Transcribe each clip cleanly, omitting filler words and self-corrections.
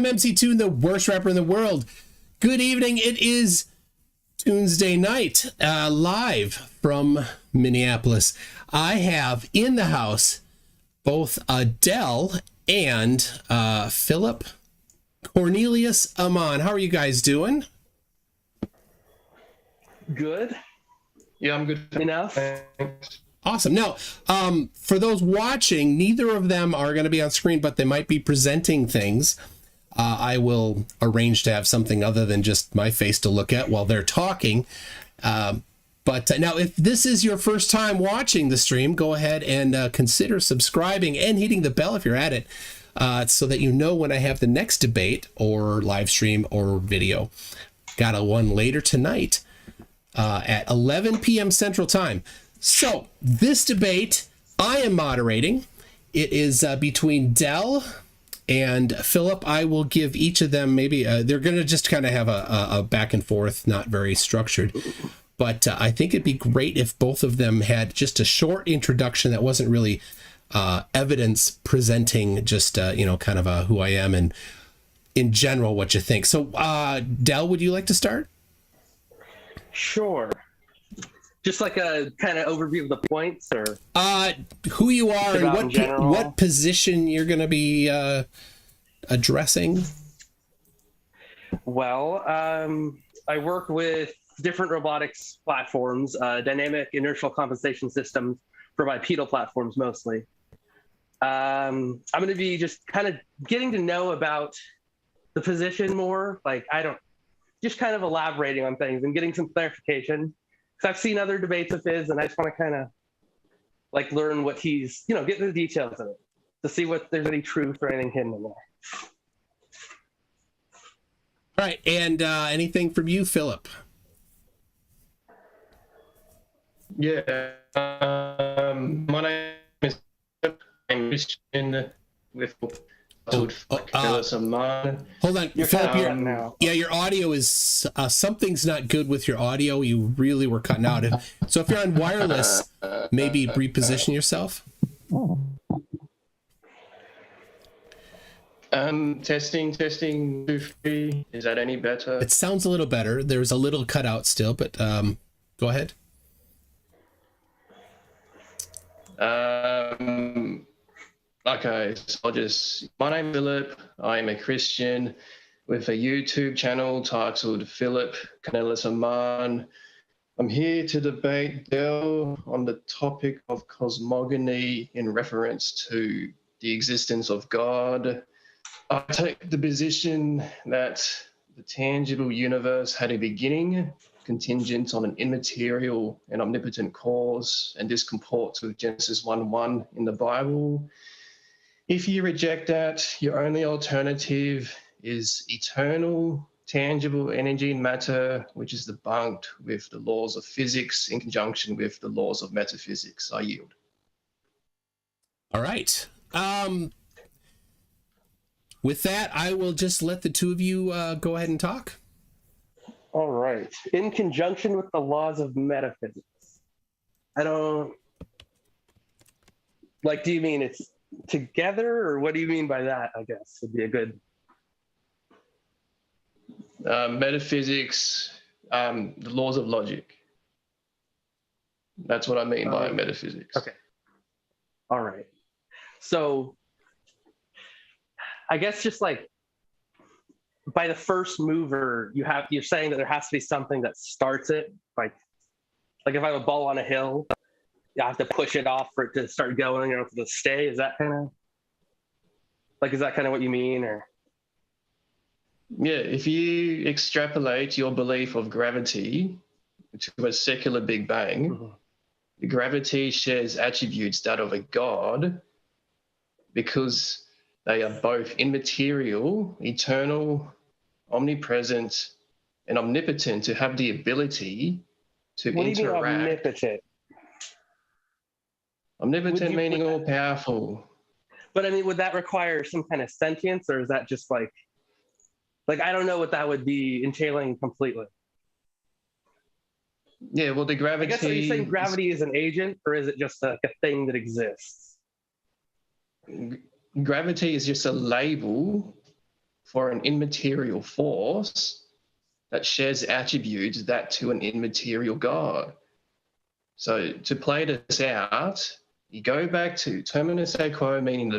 I'm MCToon, the worst rapper in the world. Good evening. It is Tuesday night, live from Minneapolis. I have in the house both Adele and Phillip, Kornelis, Aman. How are you guys doing? Good. Yeah, I'm good. Enough. Awesome. Now, for those watching, neither of them are going to be on screen, but they might be presenting things. I will arrange to have something other than just my face to look at while they're talking. But now, if this is your first time watching the stream, go ahead and consider subscribing and hitting the bell if you're at it, so that you know when I have the next debate or live stream or video. Got a one later tonight at 11 p.m. Central Time. So this debate I am moderating. It is between Dell and Phillip. I will give each of them maybe they're going to just kind of have a back and forth, not very structured. But I think it'd be great if both of them had just a short introduction that wasn't really evidence presenting, just kind of who I am and in general what you think. So Dell, would you like to start? Sure. Just like a kind of overview of the points, or who you are and what position you're going to be addressing. Well, I work with different robotics platforms, dynamic inertial compensation systems for bipedal platforms mostly. I'm going to be just kind of getting to know about the position more, just kind of elaborating on things and getting some clarification. I've seen other debates of his, and I just want to kind of learn what he's, get into the details of it to see what there's any truth or anything hidden in there. All right, and anything from you, Phillip? Yeah, my name is Christian with Aman. Hold on, Phillip. Your audio is something's not good with your audio. You really were cutting out. So if you're on wireless, maybe reposition yourself. Testing 2 3. Is that any better? It sounds a little better. There's a little cutout still, but go ahead. Okay, so my name is Phillip. I'm a Christian with a YouTube channel titled Phillip, Kornelis, Aman. I'm here to debate Dell on the topic of cosmogony in reference to the existence of God. I take the position that the tangible universe had a beginning, contingent on an immaterial and omnipotent cause, and this comports with Genesis 1:1 in the Bible. If you reject that, your only alternative is eternal, tangible energy and matter, which is debunked with the laws of physics in conjunction with the laws of metaphysics. I yield. All right. With that, I will just let the two of you go ahead and talk. All right. In conjunction with the laws of metaphysics. I don't... do you mean it's together, or what do you mean by that? I guess would be a good metaphysics, the laws of logic. That's what I mean by metaphysics. Okay. All right. So I guess just by the first mover, you're saying that there has to be something that starts it. Like if I have a ball on a hill, I have to push it off for it to start going or to stay. Is that kind of what you mean? Or yeah, if you extrapolate your belief of gravity to a secular Big Bang, gravity shares attributes that of a god because they are both immaterial, eternal, omnipresent, and omnipotent to have the ability to interact. What do you mean omnipotent? Omnipotent meaning all powerful. But I mean, would that require some kind of sentience, or is that just I don't know what that would be entailing completely. Yeah, well, the gravity... I guess, are you saying gravity is an agent, or is it just a thing that exists? Gravity is just a label for an immaterial force that shares attributes that to an immaterial God. So to play this out, you go back to terminus equo, meaning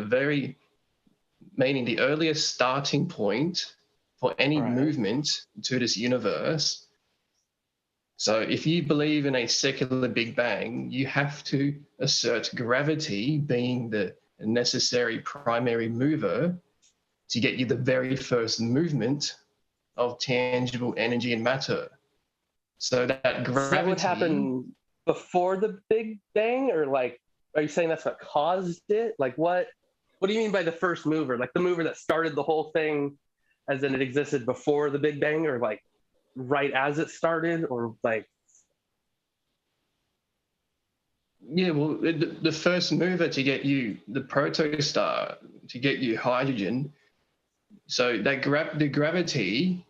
the earliest starting point for any movement to this universe. So if you believe in a secular Big Bang, you have to assert gravity being the necessary primary mover to get you the very first movement of tangible energy and matter. So that gravity... So that would happen before the Big Bang, or like, are you saying that's what caused it? Like what do you mean by the first mover? Like the mover that started the whole thing as in it existed before the Big Bang, or like right as it started, or like... Yeah, well, the first mover to get you the protostar, to get you hydrogen. So that the gravity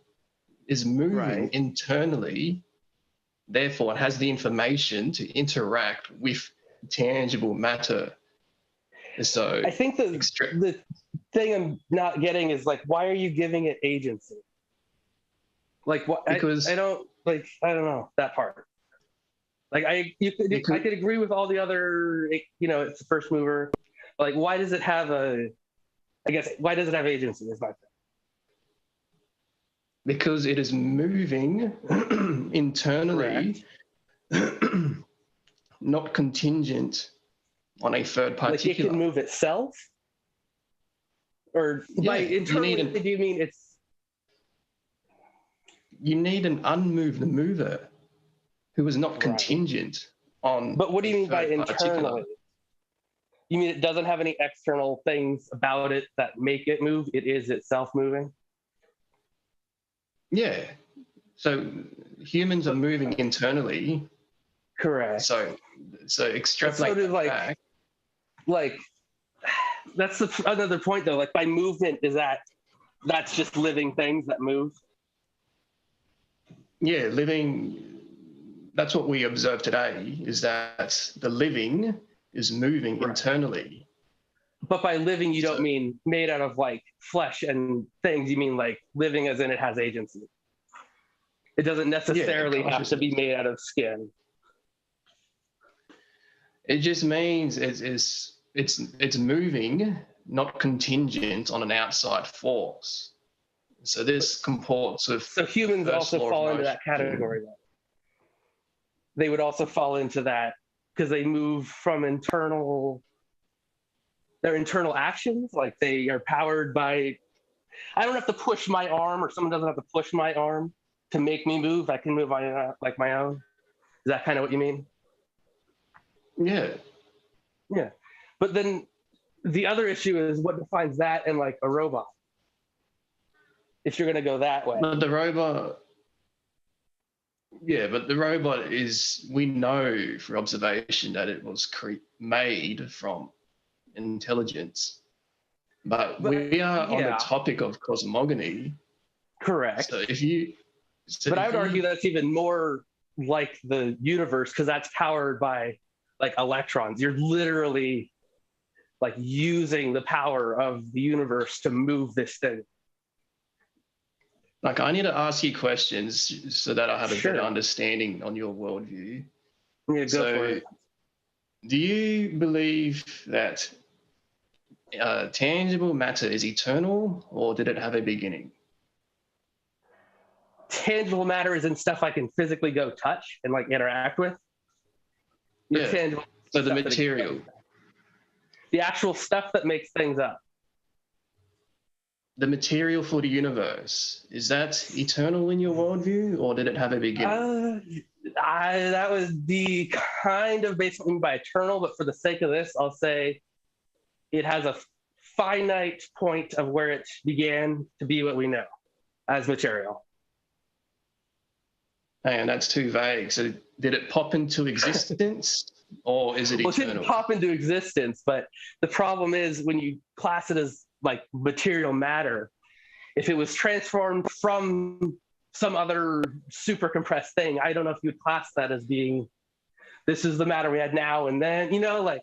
is moving internally, therefore it has the information to interact with tangible matter. So I think the thing I'm not getting is like, why are you giving it agency? Like what? Because I don't know that part. Like I could agree with all the other, it's the first mover. Like why does it have agency is my thing. Because it is moving internally, not contingent on a third particular. Like it can move itself? Or by internally, do you mean it's... You need an unmoved mover who is not contingent on... But what do you mean by internally? You mean it doesn't have any external things about it that make it move? It is itself moving? Yeah. So humans are moving internally. Correct. So extrapolate back. Like that's another point though. Like by movement, that's just living things that move? Yeah, living. That's what we observe today, is that the living is moving internally. But by living, you don't mean made out of like flesh and things. You mean like living as in it has agency. It doesn't necessarily have to be made out of skin. It just means it's moving, not contingent on an outside force. So this comports with... So humans also fall into that category then. They would also fall into that because they move from their internal actions. Like they are powered by... I don't have to push my arm, or someone doesn't have to push my arm to make me move. I can move like my own. Is that kind of what you mean? Yeah. Yeah. But then the other issue is what defines that in like a robot? If you're going to go that way. But the robot... Yeah, but the robot is... We know for observation that it was made from intelligence. But we are on the topic of cosmogony. Correct. So if you... But I would argue that's even more like the universe, because that's powered by like electrons. You're literally like using the power of the universe to move this thing. Like, I need to ask you questions so that I have a better understanding on your worldview. Yeah, go for it. Do you believe that tangible matter is eternal, or did it have a beginning? Tangible matter is in stuff I can physically go touch and like interact with. Yeah. So the material. The actual stuff that makes things up. The material for the universe, is that eternal in your worldview, or did it have a beginning? That would be kind of based on by eternal, but for the sake of this, I'll say it has a finite point of where it began to be what we know as material. And that's too vague. So did it pop into existence, or is it eternal? Well, it didn't pop into existence, but the problem is when you class it as like material matter, if it was transformed from some other super compressed thing, I don't know if you would class that as being, this is the matter we had now and then, like,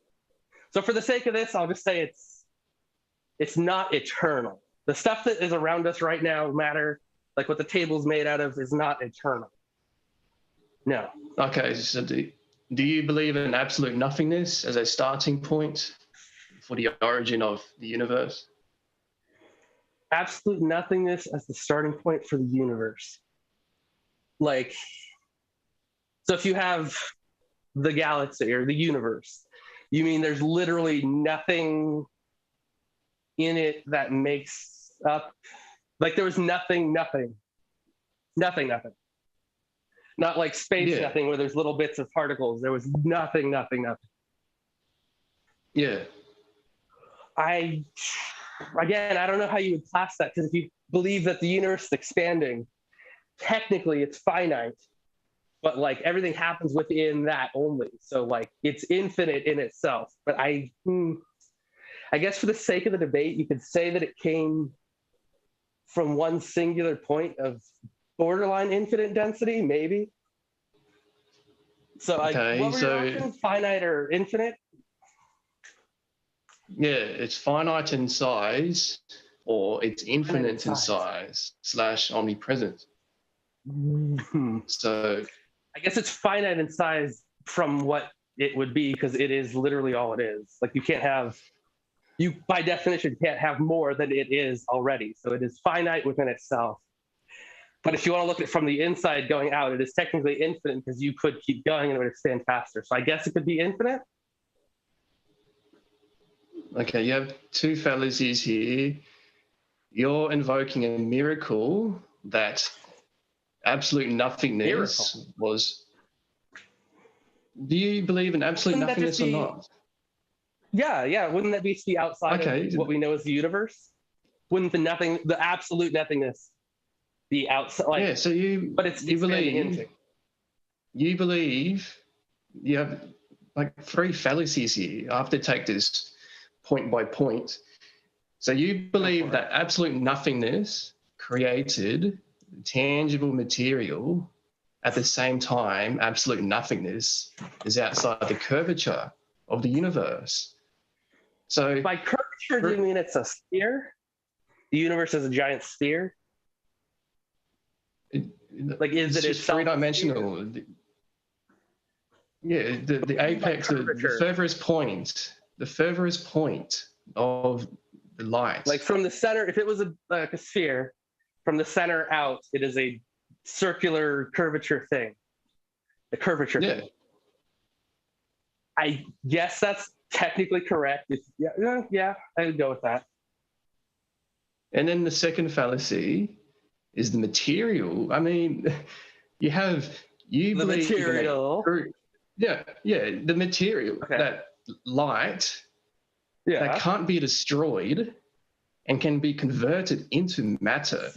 so for the sake of this, I'll just say it's not eternal. The stuff that is around us right now, matter, like what the table's made out of, is not eternal. No. Okay, so do you believe in absolute nothingness as a starting point for the origin of the universe? Absolute nothingness as the starting point for the universe. Like, so if you have the galaxy or the universe, you mean there's literally nothing in it that makes up, like there was nothing. Not like space, nothing, where there's little bits of particles. There was nothing. Yeah. I don't know how you would class that, because if you believe that the universe is expanding, technically it's finite, but like everything happens within that only. So like it's infinite in itself. But I guess for the sake of the debate, you could say that it came from one singular point of borderline infinite density, maybe. So what were your options? Finite or infinite? Yeah, it's finite in size, or it's infinite in size / omnipresent. So I guess it's finite in size from what it would be, because it is literally all it is. Like you by definition can't have more than it is already. So it is finite within itself. But if you want to look at it from the inside going out, it is technically infinite, because you could keep going and it would expand faster. So I guess it could be infinite. Okay, you have two fallacies here. You're invoking a miracle that absolute nothingness was. Do you believe in absolute nothingness or not? Yeah. Wouldn't that be the outside of what we know as the universe? Wouldn't the absolute nothingness be outside? Like, yeah, so you believe you have like three fallacies here. I have to take this point by point. So you believe that absolute nothingness created tangible material. At the same time, absolute nothingness is outside the curvature of the universe. So by curvature, do you mean it's a sphere? The universe is a giant sphere? Like, is it itself three-dimensional? Yeah, the apex, the furthest point of the light. Like from the center, if it was a sphere, from the center out, it is a circular curvature thing. The curvature thing. I guess that's technically correct. Yeah, I would go with that. And then the second fallacy is the material. I mean, you believe material. The material, that light that can't be destroyed and can be converted into matter.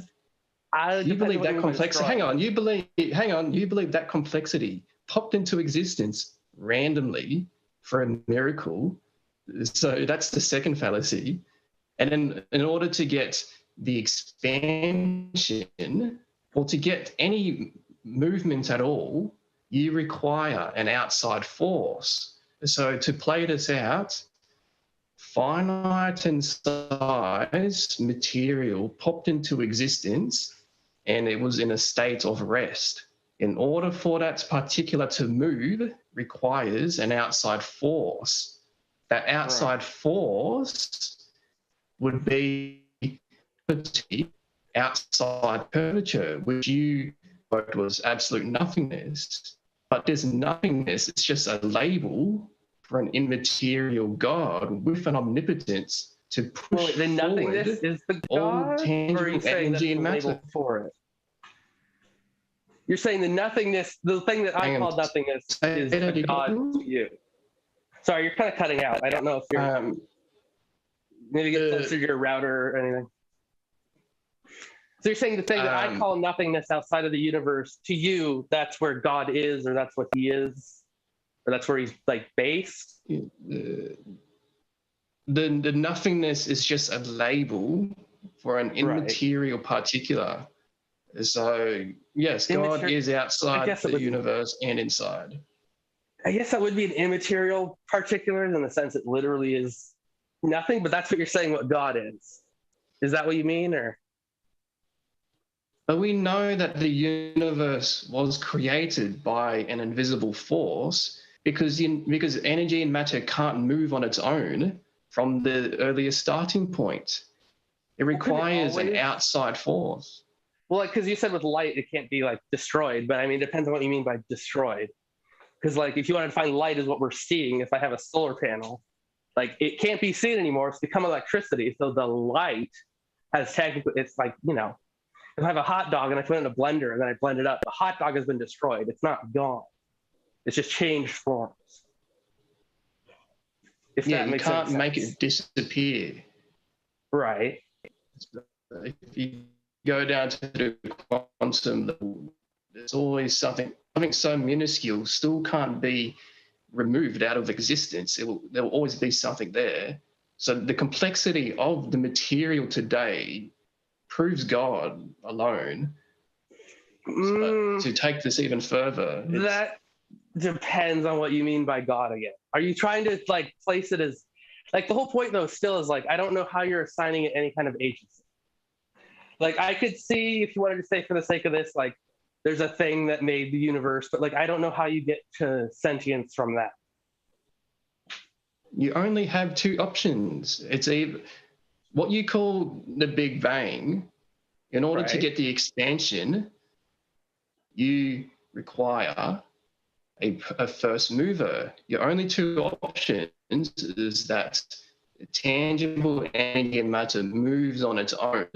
You believe that complexity. Hang on, you believe that complexity popped into existence randomly for a miracle. So that's the second fallacy. And then in order to get the expansion or to get any movement at all, you require an outside force. So to play this out, finite in size material popped into existence and it was in a state of rest. In order for that particular to move requires an outside force. That outside force would be outside curvature, which you wrote was absolute nothingness. But this nothingness is just a label for an immaterial God with an omnipotence to push the nothingness is the God, tangible energy and matter for it. You're saying the nothingness, the thing that I call nothingness, is a God to you. Sorry, you're kind of cutting out. I don't know if you're maybe get closer to your router or anything. So you're saying the thing that I call nothingness outside of the universe, to you, that's where God is, or that's what he is, or that's where he's like based? The nothingness is just a label for an immaterial particular. So yes, God is outside the universe and inside. I guess that would be an immaterial particular in the sense it literally is nothing, but that's what you're saying what God is. Is that what you mean, or? But we know that the universe was created by an invisible force because energy and matter can't move on its own from the earliest starting point. It requires an outside force. Well, like, because you said with light, it can't be like destroyed, but I mean, it depends on what you mean by destroyed. Because like, if you want to define light as what we're seeing, if I have a solar panel, like it can't be seen anymore. It's become electricity. So the light has technically, it's like, you know, if I have a hot dog and I put it in a blender and then I blend it up, the hot dog has been destroyed. It's not gone. It's just changed forms. If that makes sense. You can't make it disappear. Right. If you go down to the quantum level, there's always something so minuscule still can't be removed out of existence. There will always be something there. So the complexity of the material today proves God alone. So to take this even further, that depends on what you mean by God again. Are you trying to like place it as like the whole point though still is like I don't know how you're assigning it any kind of agency. Like I could see if you wanted to say for the sake of this, like there's a thing that made the universe, but like I don't know how you get to sentience from that. You only have two options. It's either what you call the Big Bang. In order to get the expansion, you require a first mover. Your only two options is that tangible energy and matter moves on its own.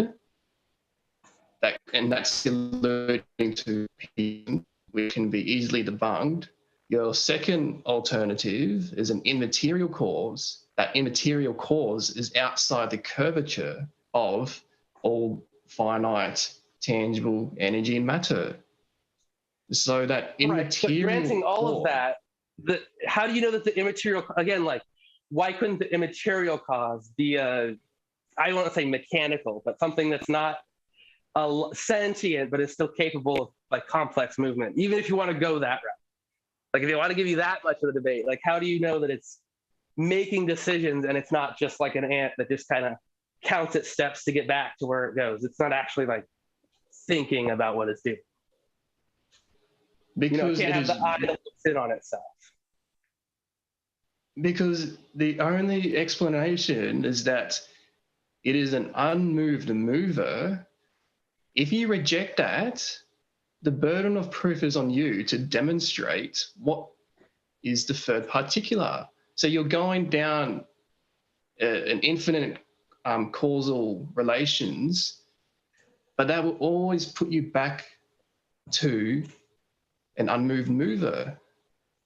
That's alluding to P, which can be easily debunked. Your second alternative is an immaterial cause. That immaterial cause is outside the curvature of all finite, tangible energy and matter. So that immaterial. Right, but granting all of that, how do you know that the immaterial, again, like, why couldn't the immaterial cause be I don't want to say mechanical, but something that's not sentient, but is still capable of like complex movement, even if you want to go that route? Like if they want to give you that much of the debate, like how do you know that it's making decisions and it's not just like an ant that just kind of counts its steps to get back to where it goes? It's not actually like thinking about what it's doing. Because it can't have the eye that looks in on itself. Because the only explanation is that it is an unmoved mover. If you reject that, the burden of proof is on you to demonstrate what is the third particular. So you're going down an infinite causal relations, but that will always put you back to an unmoved mover.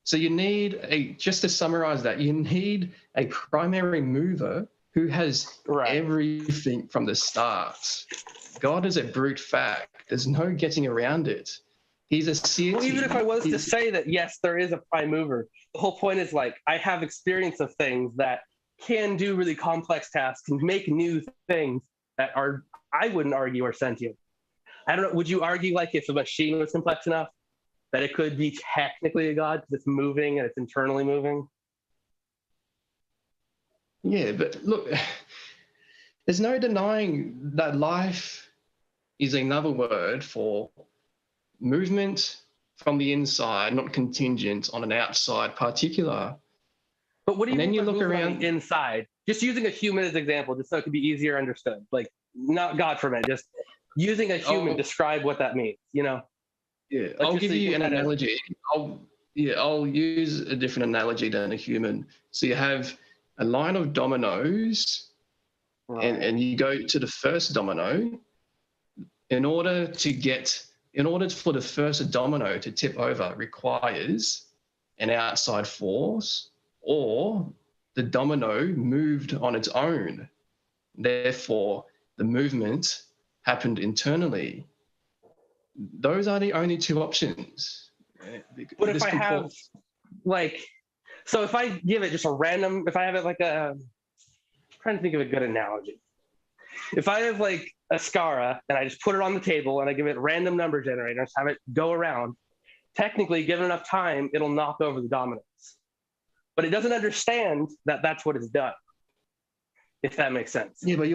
So you need just to summarize that, you need a primary mover who has everything from the start. God is a brute fact. There's no getting around it. He's a deity. Well, even if I was to say that, yes, there is a prime mover, the whole point is like, I have experience of things that can do really complex tasks, can make new things that are, I wouldn't argue are sentient. I don't know, would you argue like if a machine was complex enough that it could be technically a God because it's moving and it's internally moving? Yeah, but look, there's no denying that life is another word for movement from the inside, not contingent on an outside particular. But what do you mean you by look around on the inside? Just using a human as an example, just so it could be easier understood. Like, not God forbid, just using a human, describe what that means, you know? Yeah, like I'll give you an analogy. I'll use a different analogy than a human. So you have a line of dominoes, and you go to the first domino. In order for the first domino to tip over requires an outside force, or the domino moved on its own. Therefore, the movement happened internally. Those are the only two options. But if I have like, so if I give it just a random, if I have it like I'm trying to think of a good analogy. If I have like a Scara and I just put it on the table and I give it a random number generator, just have it go around, technically given enough time, it'll knock over the dominoes. But it doesn't understand that that's what it's done, if that makes sense. Yeah, but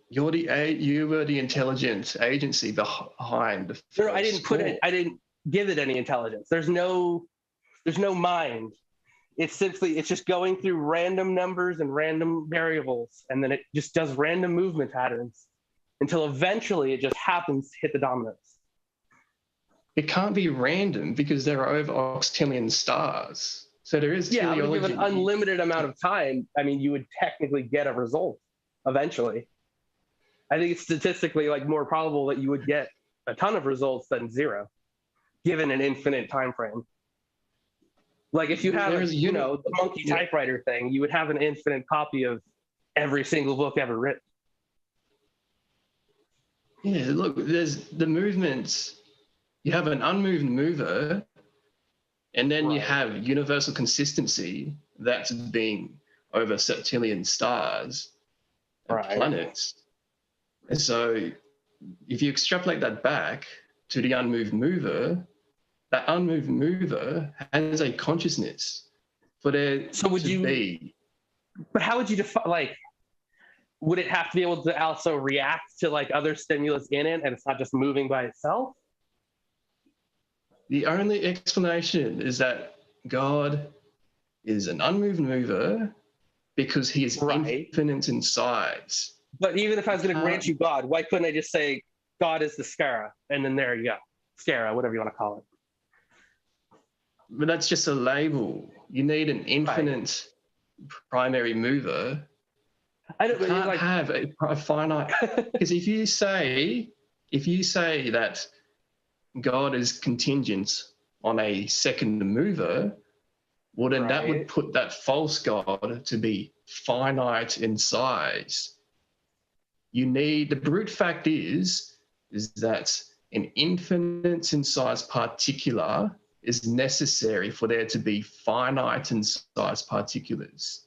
you were the intelligent agency behind the No, I didn't put score. it. I didn't give it any intelligence. There's no mind. It's just going through random numbers and random variables, and then it just does random movement patterns until eventually it just happens to hit the dominoes. It can't be random because there are over octillion stars. So there is Yeah, I would teleology. give an unlimited amount of time. I mean, you would technically get a result eventually. I think it's statistically like more probable that you would get a ton of results than zero, given an infinite time frame. Like if you have, the monkey typewriter thing, you would have an infinite copy of every single book ever written. Yeah, look, there's the movements. You have an unmoved mover, and then you have universal consistency that's being over septillion stars and planets. And so if you extrapolate that back to the unmoved mover, that unmoved mover has a consciousness for there to be. But how would you define, like, would it have to be able to also react to like other stimulus in it and it's not just moving by itself? The only explanation is that God is an unmoved mover because he is infinite in size. But even if I was going to grant you God, why couldn't I just say God is the Scara? And then there you go. Scara, whatever you want to call it. But that's just a label. You need an infinite primary mover. I don't you can't have a finite, because if you say that God is contingent on a second mover, well then that would put that false God to be finite in size. The brute fact is that an infinite in size particular is necessary for there to be finite in size particulars.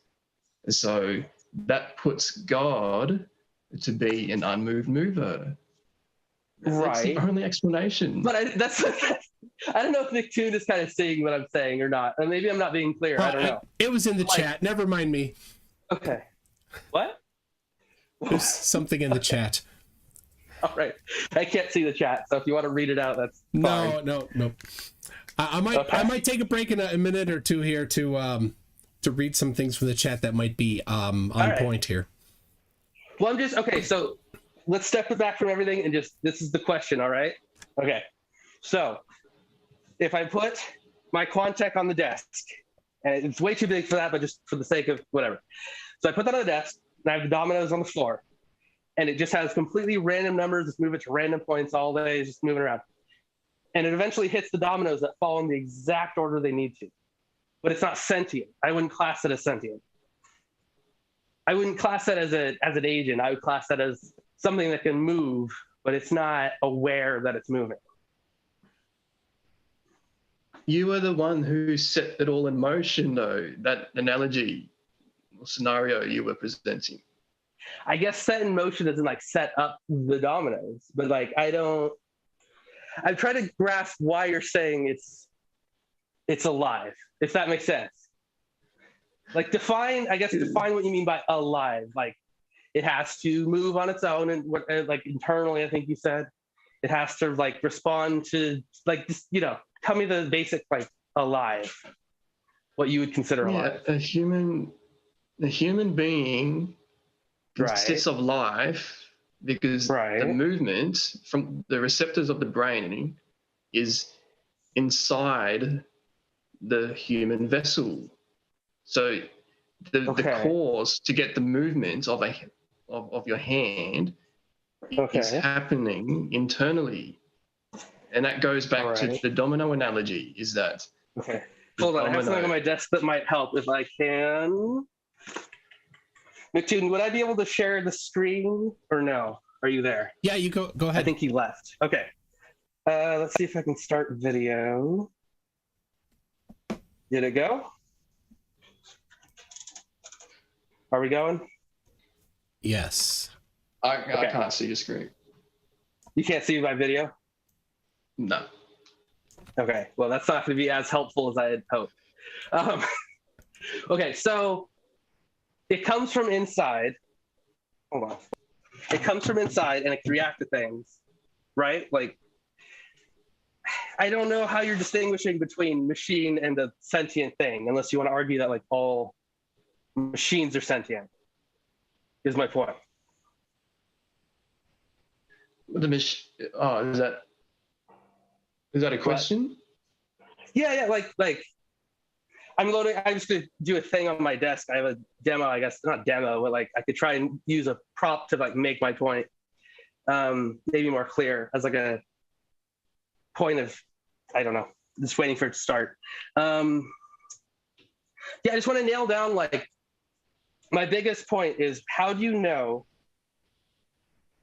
And so that puts God to be an unmoved mover. That's the only explanation. But I don't know if MCToon is kind of seeing what I'm saying or not. Or maybe I'm not being clear. I don't know. It was in the chat. Never mind me. Okay. What? There's something in the chat. All right. I can't see the chat, so if you want to read it out, that's fine. No. I might take a break in a minute or two here to read some things from the chat that might be on point here. Well, so let's step back from everything and this is the question, all right? Okay. So if I put my Quantech on the desk, and it's way too big for that, but just for the sake of whatever. So I put that on the desk, and I have the dominoes on the floor, and it just has completely random numbers. Just move it to random points all day, just moving around. And it eventually hits the dominoes that fall in the exact order they need to. But it's not sentient. I wouldn't class it as sentient. I wouldn't class that as an agent. I would class that as something that can move, but it's not aware that it's moving. You were the one who set it all in motion, though, that analogy or scenario you were presenting. I guess set in motion doesn't like set up the dominoes, but like I'm trying to grasp why you're saying it's alive, if that makes sense. Like define what you mean by alive. Like it has to move on its own and like internally, I think you said it has to like respond to like this, tell me the basic like alive, what you would consider alive. A human being consists of life because the movement from the receptors of the brain is inside the human vessel. So the cause to get the movement of your hand is happening internally. And that goes back to the domino analogy, is that... Okay. Hold on, I have something on my desk that might help if I can. MCToon, would I be able to share the screen or no? Are you there? Yeah, you go ahead. I think he left. Okay. Let's see if I can start video. Did it go? Are we going? Yes. I can't see your screen. You can't see my video? No. Okay, well, that's not going to be as helpful as I had hoped. Okay, so it comes from inside. Hold on. It comes from inside and it can react to things, right? Like, I don't know how you're distinguishing between machine and a sentient thing, unless you want to argue that like all machines are sentient, is my point. Oh, is that a question? Yeah, like I'm loading. I just gonna do a thing on my desk. I have a demo, I guess, not demo, but like I could try and use a prop to like make my point maybe more clear as like a point of, I don't know, just waiting for it to start. Yeah, I just want to nail down like my biggest point is, how do you know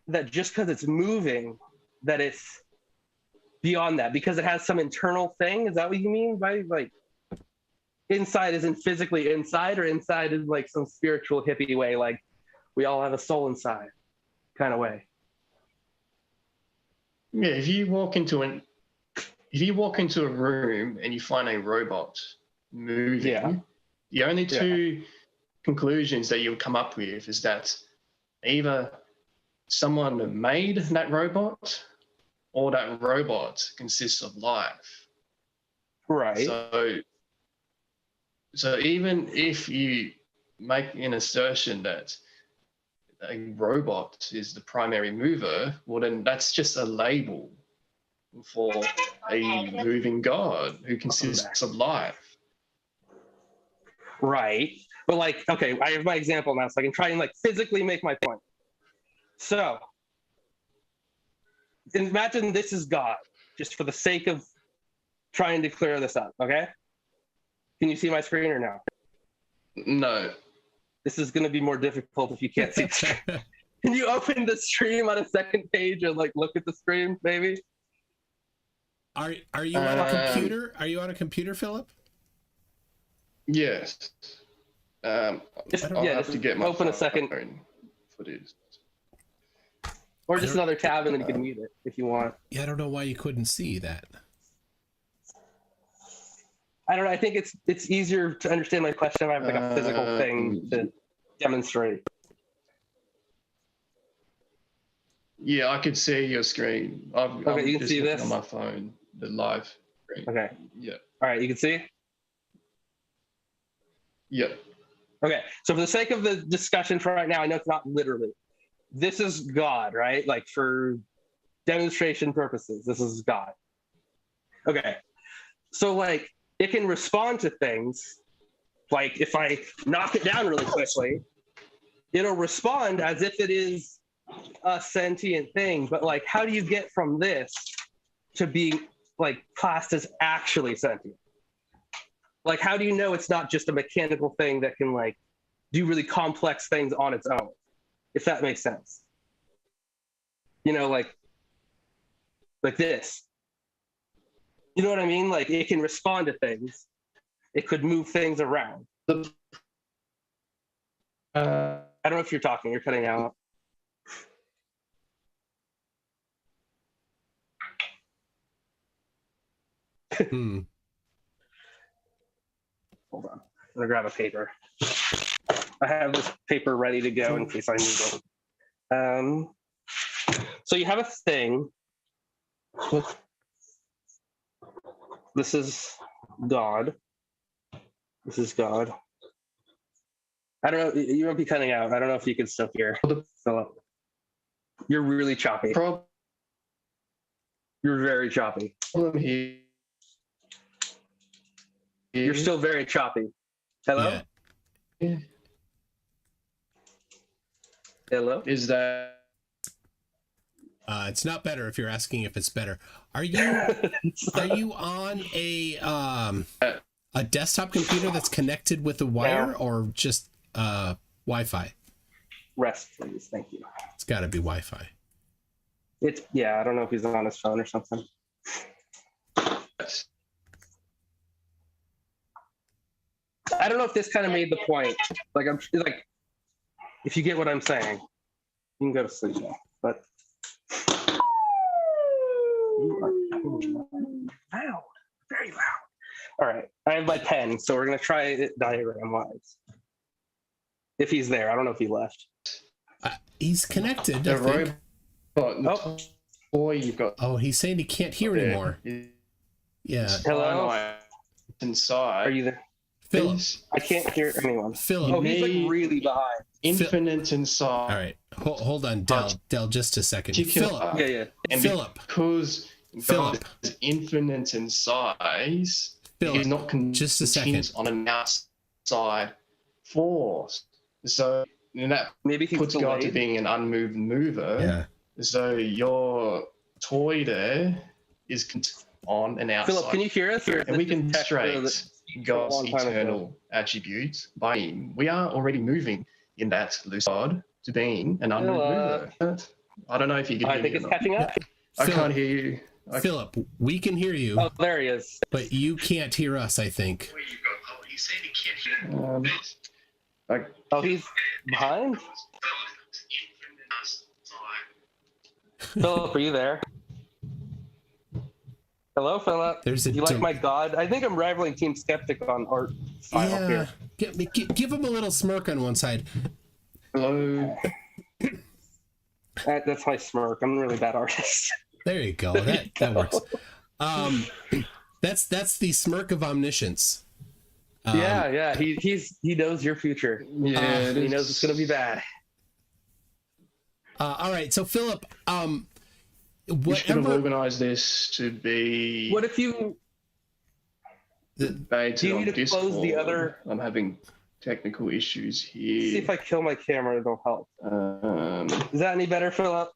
that just because it's moving that it's beyond that, because it has some internal thing? Is that what you mean by like inside isn't physically inside, or inside is like some spiritual hippie way, like we all have a soul inside kind of way? Yeah, if you walk into a room and you find a robot moving, the only two conclusions that you'll come up with is that either someone made that robot or that robot consists of life. Right. So even if you make an assertion that a robot is the primary mover, well, then that's just a label for a moving God who consists of life. Right. But like, okay, I have my example now, so I can try and like physically make my point. So imagine this is God, just for the sake of trying to clear this up, okay? Can you see my screen or no? No. This is going to be more difficult if you can't see the screen. Can you open the stream on a second page and like look at the screen, maybe? Are you on a computer? Are you on a computer, Phillip? Yes. I'll have to get my open a second for this. Or just another tab, and then you can mute it if you want. Yeah, I don't know why you couldn't see that. I don't know. I think it's easier to understand my question if I have like a physical thing to demonstrate. Yeah, I could see your screen. Okay, you can see this on my phone, the live screen. Okay. Yeah. All right, you can see? Yeah. Okay, so for the sake of the discussion for right now, I know it's not literally. This is God, right? Like for demonstration purposes, this is God. Okay, so like it can respond to things. Like if I knock it down really quickly, it'll respond as if it is a sentient thing. But like, how do you get from this to being like classed as actually sentient? Like, how do you know it's not just a mechanical thing that can like do really complex things on its own? If that makes sense. You know, like this. You know what I mean? Like it can respond to things. It could move things around. I don't know if you're talking, you're cutting out. Hold on, I'm gonna grab a paper. I have this paper ready to go in case I need it. So you have a thing. This is God. This is God. I don't know. You won't be cutting out. I don't know if you can still hear. Phillip, you're really choppy. You're very choppy. You're still very choppy. Hello? Yeah. Hello? Is that... It's not better if you're asking if it's better. Are you on a desktop computer that's connected with a wire or just Wi-Fi? Rest, please. Thank you. It's got to be Wi-Fi. I don't know if he's on his phone or something. I don't know if this kind of made the point. Like if you get what I'm saying, you can go to sleep now. But you are loud, very loud. All right, I have my pen, so we're gonna try it diagram-wise. If he's there, I don't know if he left. He's connected. The I think. robot toy you've got. Oh, he's saying he can't hear anymore. Yeah. Hello? Inside. Are you there? Phillip. I can't hear anyone. Phillip. Oh, he's like really behind. Infinite inside. All right. Hold on, Del, just a second. Phillip. Yeah. And Phillip. Because Phillip. God is infinite in size, Phillip, he's not just a second. on an outside force. So that Maybe he's puts God to delayed. being an unmoved mover. Yeah. So your toy there is on an outside. Phillip, can you hear us? Or And we can check demonstrate God's long time ago? eternal attributes by we are already moving in that lucid to being an unmoved mover. I don't know if you can hear I think me it's or not. catching up. I can't hear you. Phillip, we can hear you, Oh, there he is. but you can't hear us, I think. Oh, he's behind? Phillip, are you there? Hello, Phillip. There's a you like my God? I think I'm rivaling Team Skeptic on art style here. Give him a little smirk on one side. Hello. That's my smirk. I'm a really bad artist. There you go. That works. That's the smirk of omniscience. Yeah. He knows your future. Yeah, He knows it's gonna be bad. All right. So Phillip, We should have whatever. organized this to be What if you? debated Do you on need to Discord. close the other? I'm having technical issues See here. if I kill my camera, it'll help. Is that any better, Phillip?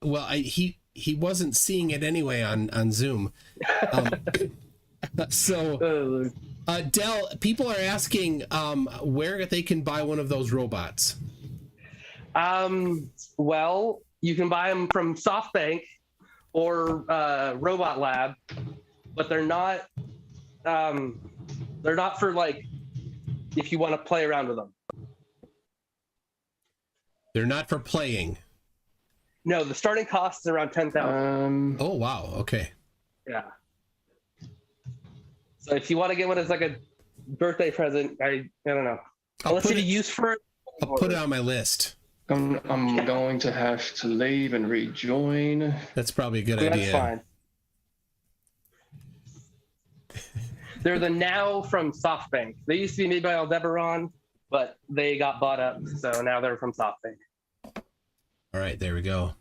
Well, he wasn't seeing it anyway on Zoom. So, Del, people are asking where they can buy one of those robots. Well, you can buy them from SoftBank or Robot Lab, but they're not for like if you want to play around with them. They're not for playing. No, the starting cost is around 10,000. Oh wow. Okay. Yeah. So if you want to get one as like a birthday present, I don't know. Unless you use for it. I'll put it on my list. I'm going to have to leave and rejoin. That's probably a good That's idea. fine. They're the Now from SoftBank. They used to be made by Aldebaran, but they got bought up, so now they're from SoftBank. All right, there we go.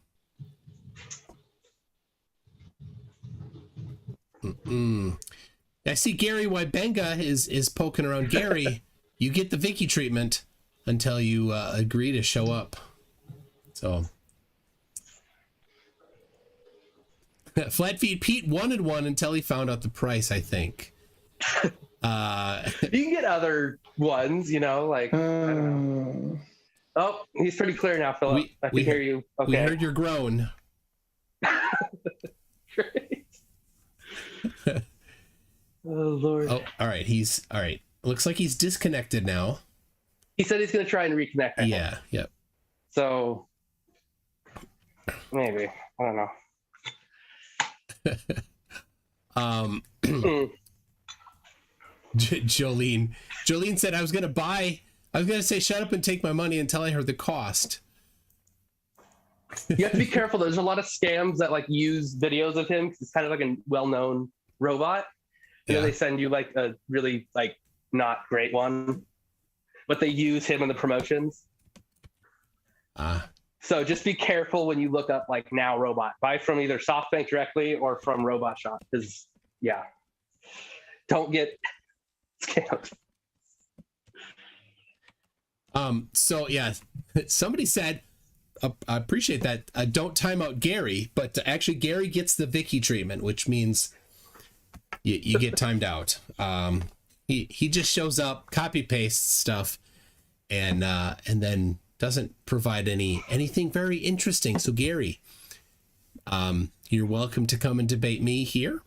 I see Gary Wybenga is poking around. Gary, you get the Vicky treatment until you agree to show up. So, Flat Feet Pete wanted one until he found out the price, I think. You can get other ones, you know, like I don't know. Oh, he's pretty clear now, Phillip. I can hear you. Okay. We heard your groan. Great. Oh Lord. Oh, all right. He's all right. Looks like he's disconnected now. He said he's going to try and reconnect. I think. Yeah. Yep. So maybe I don't know. Jolene said I was gonna say shut up and take my money until I heard the cost. You have to be careful. There's a lot of scams that like use videos of him. 'Cause it's kind of like a well-known robot. You know, they send you like a really like not great one, but they use him in the promotions. So just be careful when you look up like Now Robot. Buy from either SoftBank directly or from Robot Shop, because don't get scammed. So yeah, somebody said, I appreciate that. Don't time out Gary, but actually Gary gets the Vicky treatment, which means you get timed out. He just shows up, copy pastes stuff, and then doesn't provide anything very interesting. So Gary, you're welcome to come and debate me here.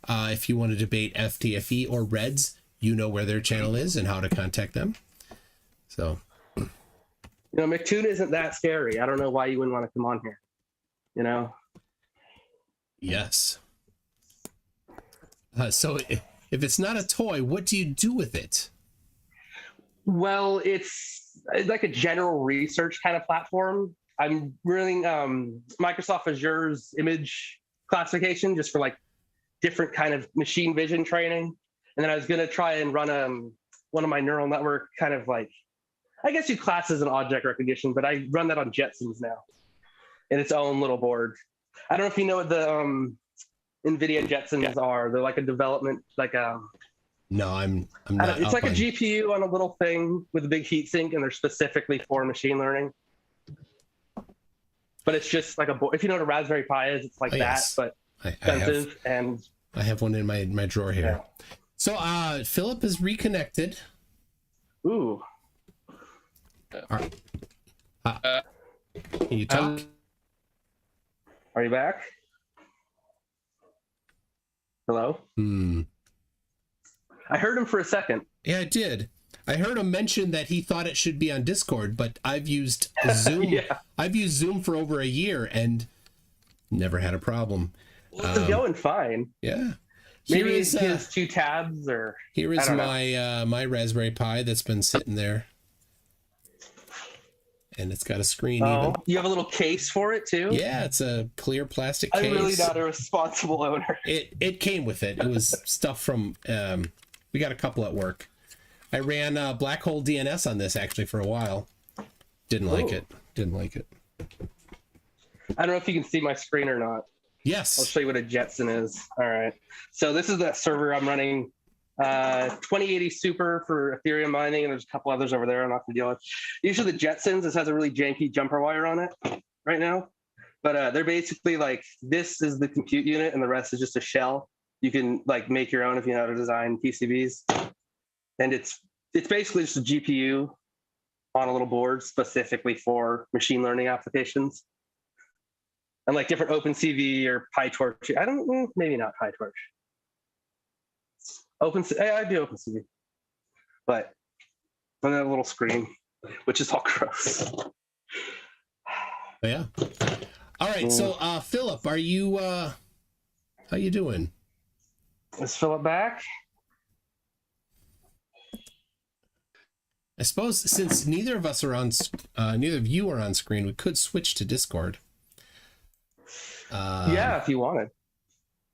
If you want to debate FTFE or Reds, you know where their channel is and how to contact them. So. You know, MCToon isn't that scary. I don't know why you wouldn't want to come on here. You know? Yes. So if it's not a toy, what do you do with it? Well, it's like a general research kind of platform. I'm running Microsoft Azure's image classification just for like different kind of machine vision training. And then I was going to try and run one of my neural network kind of like, I guess you class as an object recognition, but I run that on Jetsons now in its own little board. I don't know if you know what the NVIDIA Jetsons are. They're like a development, like no, I'm not. It's like a GPU on a little thing with a big heatsink, and they're specifically for machine learning. But it's just like a board. If you know what a Raspberry Pi is, it's like yes. that, but expensive. I have one in my drawer here. Yeah. So Philip is reconnected. Ooh. Can you talk? Are you back? Hello? I heard him for a second. Yeah, I did. I heard him mention that he thought it should be on Discord, but I've used Zoom. Yeah. I've used Zoom for over a year and never had a problem. Well, it's going fine. Yeah. Maybe he has 2 tabs, or here is my Raspberry Pi that's been sitting there, and it's got a screen. Even. You have a little case for it too? Yeah, it's a clear plastic case. I'm really not a responsible owner. It came with it. It was stuff from. We got a couple at work. I ran black hole DNS on this actually for a while. Didn't like it. I don't know if you can see my screen or not. Yes. I'll show you what a Jetson is. All right. So this is the server I'm running. 2080 Super for Ethereum mining, and there's a couple others over there I'm not going to deal with. Usually the Jetsons, this has a really janky jumper wire on it right now. But they're basically like, this is the compute unit and the rest is just a shell. You can like make your own if you know how to design PCBs. And it's basically just a GPU on a little board specifically for machine learning applications. And like different OpenCV or PyTorch. I don't know, maybe not PyTorch. I do OpenCV. But on that little screen, which is all gross. Yeah. All right. So Philip, are you how you doing? Is Philip back? I suppose since neither of us are on, neither of you are on screen, we could switch to Discord. Yeah, if you wanted.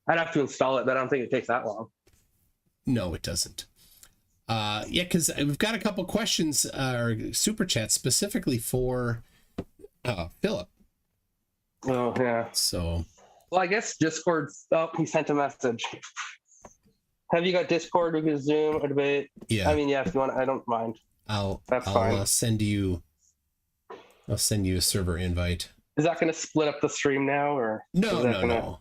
I'd have to install it, but I don't think it takes that long. No, it doesn't. Yeah, because we've got a couple questions or super chats specifically for Philip. Oh, yeah. So. Well, I guess Discord's. Oh, he sent a message. Have you got Discord? We can Zoom or debate. Yeah. I mean, yeah, if you want, I don't mind. I'll fine. Send you. I'll send you a server invite. Is that going to split up the stream now, or no?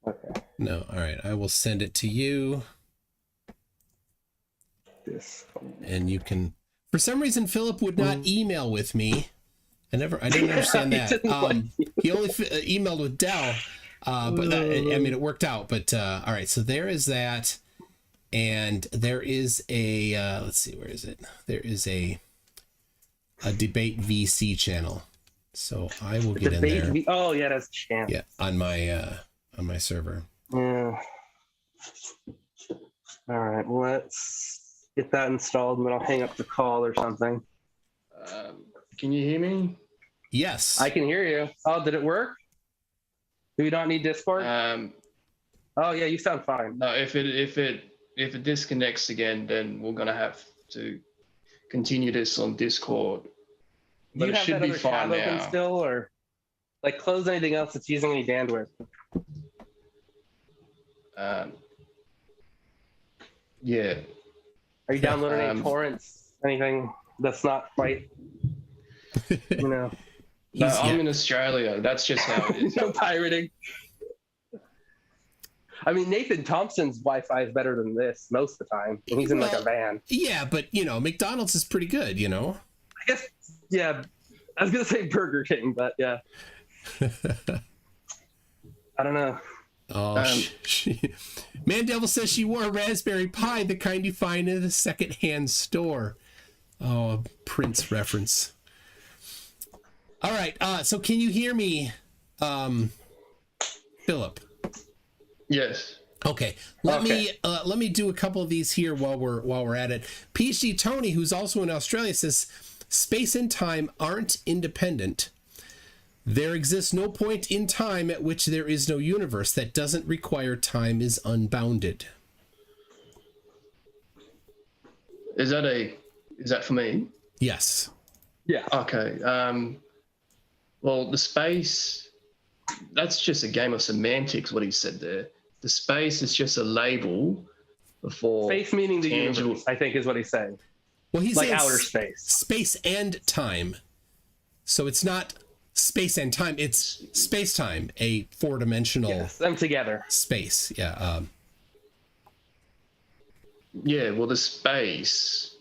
Okay. No. All right. I will send it to you. And you can. For some reason, Philip would not email with me. I didn't understand that. He only emailed with Dell, but it worked out. But all right. So there is that, and there is a. Let's see, where is it? There is a debate VC channel. So I will get in there. Oh yeah, that's a channel. Yeah, on my server. Yeah. All right, let's get that installed, and then I'll hang up the call or something. Can you hear me? Yes, I can hear you. Oh, did it work? Do we not need Discord? Oh yeah, you sound fine. No, if it disconnects again, then we're gonna have to continue this on Discord. But Do you have that other tab open still, or like close anything else that's using any bandwidth? Yeah. Are you downloading any torrents? Anything that's not quite, you know? No, I'm in Australia. That's just how it is. No pirating. I mean, Nathan Thompson's Wi-Fi is better than this most of the time, and he's in like a van. Yeah, but McDonald's is pretty good, I guess, yeah. I was gonna say Burger King, but yeah. I don't know. Oh, Man Devil says she wore a Raspberry Pi, the kind you find in a secondhand store. Oh, a Prince reference. All right. So can you hear me, Philip? Yes. Okay. Let me do a couple of these here while we're at it. PhD Tony, who's also in Australia, says Space and time aren't independent. There exists no point in time at which there is no universe that doesn't require time is unbounded. Is that for me? Yes. Yeah. Okay. Well, the space, that's just a game of semantics, what he said there. The space is just a label for Space meaning the tangible universe, I think is what he's saying. Well, he's Like saying outer space. Space and time. So it's not space and time, it's space-time, a four-dimensional Yes, them together. space. Yeah. Yeah, well, the space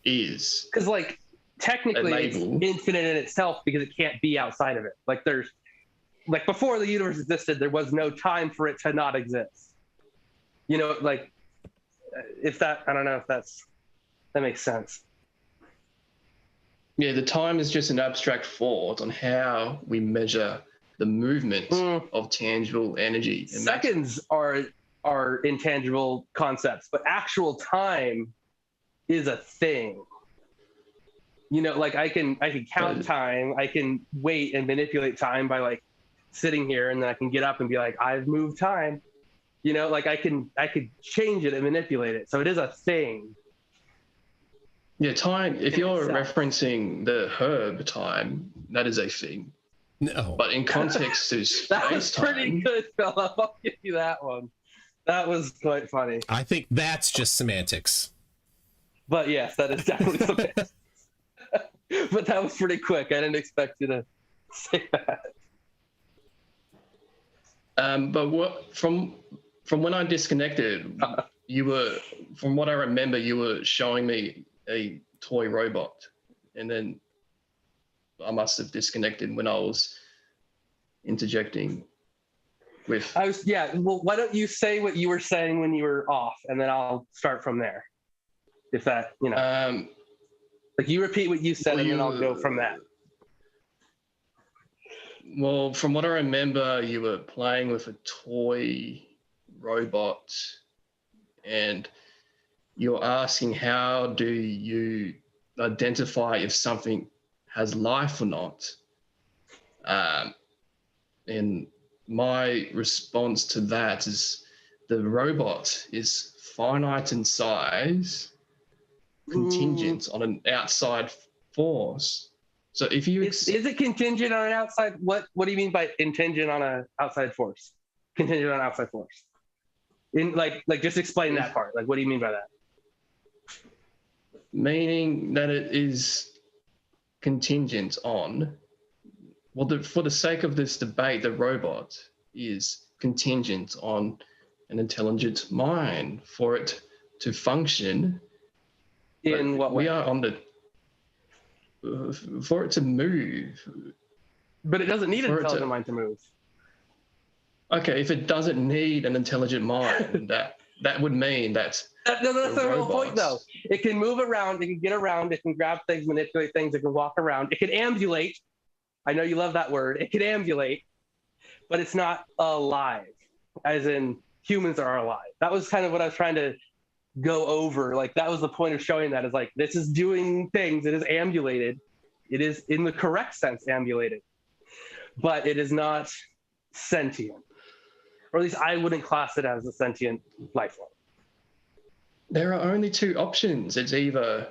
is Because like technically it's infinite in itself because it can't be outside of it. Like there's like before the universe existed, there was no time for it to not exist. You know, like if that, I don't know if that makes sense. Yeah, the time is just an abstract thought on how we measure the movement of tangible energy. And Seconds are intangible concepts, but actual time is a thing. You know, like I can count time, I can wait and manipulate time by like sitting here, and then I can get up and be like, I've moved time. You know, like I could change it and manipulate it. So it is a thing. Yeah, time, if you're itself. referencing the herb time, that is a thing. No. But in context to That was pretty space-time, good, Phillip. I'll give you that one. That was quite funny. I think that's just semantics. But yes, that is definitely something. But that was pretty quick. I didn't expect you to say that. but what from when I disconnected, you were, from what I remember, you were showing me a toy robot, and then I must have disconnected when I was interjecting with. Well, why don't you say what you were saying when you were off, and then I'll start from there. If that, you know, like you repeat what you said, and then I'll go from that. Well, from what I remember, you were playing with a toy robot, and you're asking, how do you identify if something has life or not? And my response to that is the robot is finite in size, contingent on an outside force. So if you is it contingent on an outside? What do you mean by contingent on an outside force? Contingent on outside force. In like just explain that part. Like, what do you mean by that? Meaning that it is contingent on, well, for the sake of this debate, the robot is contingent on an intelligent mind for it to function. In what way? We are on the, for it to move. But it doesn't need an intelligent mind to move. Okay, if it doesn't need an intelligent mind, that would mean that. No, that's the whole point, though. It can move around, it can get around, it can grab things, manipulate things, it can walk around, it can ambulate. I know you love that word. It can ambulate, but it's not alive, as in humans are alive. That was kind of what I was trying to go over. Like, that was the point of showing that, is like, this is doing things, it is ambulated. It is, in the correct sense, ambulated, but it is not sentient. Or at least I wouldn't class it as a sentient life form. There are only two options. It's either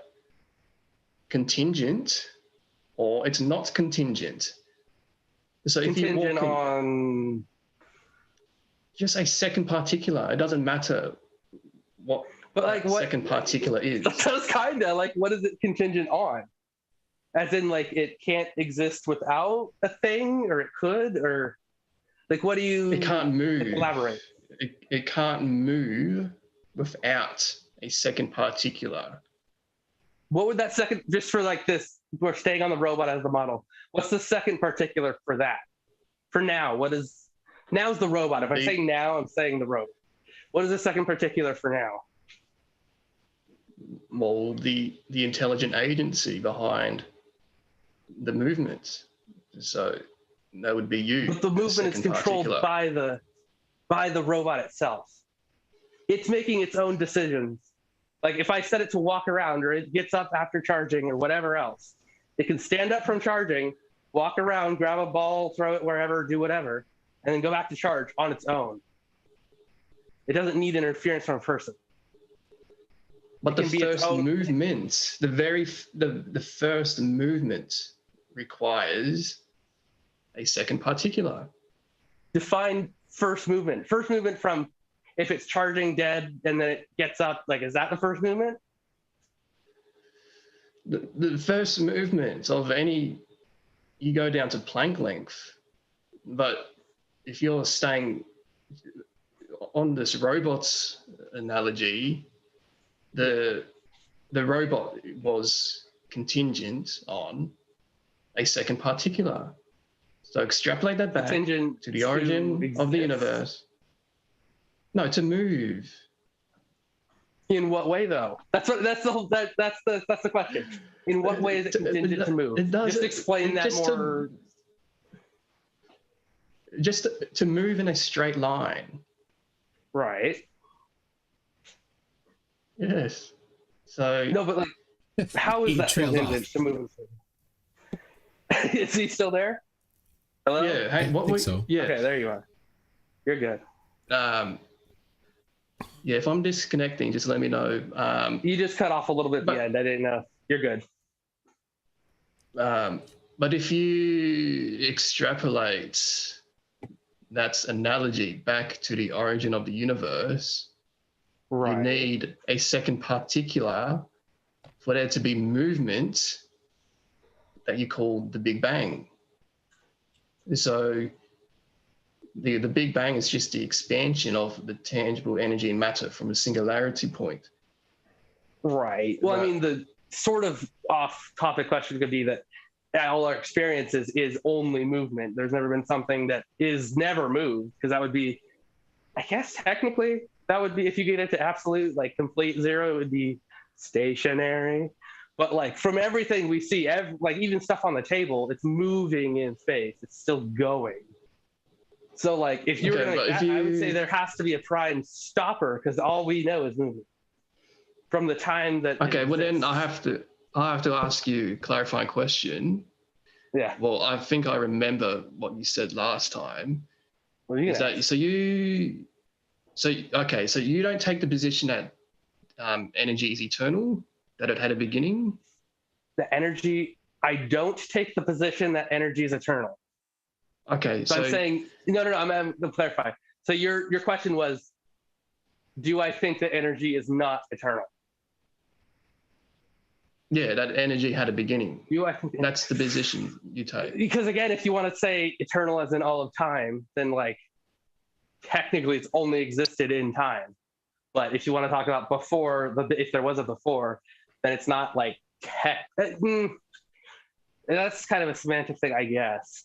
contingent or it's not contingent. So contingent if you walk on just a second particular, it doesn't matter what, but like what second particular is. That's kind of like, what is it contingent on? As in, like, it can't exist without a thing, or it could, or like, what do you? It can't move. Elaborate. It can't move without a second particular. What would that second, just for like this, we're staying on the robot as the model. What's the second particular for that? For now, now's the robot. If I say now, I'm saying the robot. What is the second particular for now? Well, the intelligent agency behind the movement. So that would be you. But the movement is controlled by the robot itself. It's making its own decisions. Like, if I set it to walk around, or it gets up after charging, or whatever else, It can stand up from charging, walk around, grab a ball, throw it wherever, do whatever, and then go back to charge on its own. It doesn't need interference from a person. But the first movement, the first movement requires a second particular. Define first movement. First movement from if it's charging dead and then it gets up, like, is that the first movement? The first movement of any, you go down to Planck length, but if you're staying on this robot's analogy, the robot was contingent on a second particular. So extrapolate that back to the origin of the universe. No, to move. In what way, though? That's the question. In what way is it contingent to move? Just explain that more. Just to move in a straight line. Right. Yes. So no, but like, how is that contingent to move? Is he still there? Hello? Yeah. Hey, I think so. Yeah. Okay, there you are. You're good. Yeah, if I'm disconnecting, just let me know. You just cut off a little bit at the end. I didn't know. You're good. But if you extrapolate that analogy back to the origin of the universe, right, you need a second particular for there to be movement that you call the Big Bang. So the Big Bang is just the expansion of the tangible energy and matter from a singularity point. Right. Well, I mean, the sort of off-topic question could be that all our experiences is only movement. There's never been something that is never moved, because that would be, I guess technically, that would be, if you get into absolute, like complete zero, it would be stationary. But like from everything we see, like even stuff on the table, it's moving in space. It's still going. So like if you were going to, I would say there has to be a prime stopper, because all we know is movement from the time that. Okay, well then I have to ask you a clarifying question. Yeah. Well, I think I remember what you said last time. What are you that so you don't take the position that energy is eternal, that it had a beginning? I don't take the position that energy is eternal. Okay, so I'm saying no. I'm going to clarify. So your question was, do I think that energy is not eternal? Yeah, that energy had a beginning. I think that's the position you take. Because again, if you want to say eternal as in all of time, then like technically it's only existed in time. But if you want to talk about before, if there was a before, then it's not like that's kind of a semantic thing, I guess.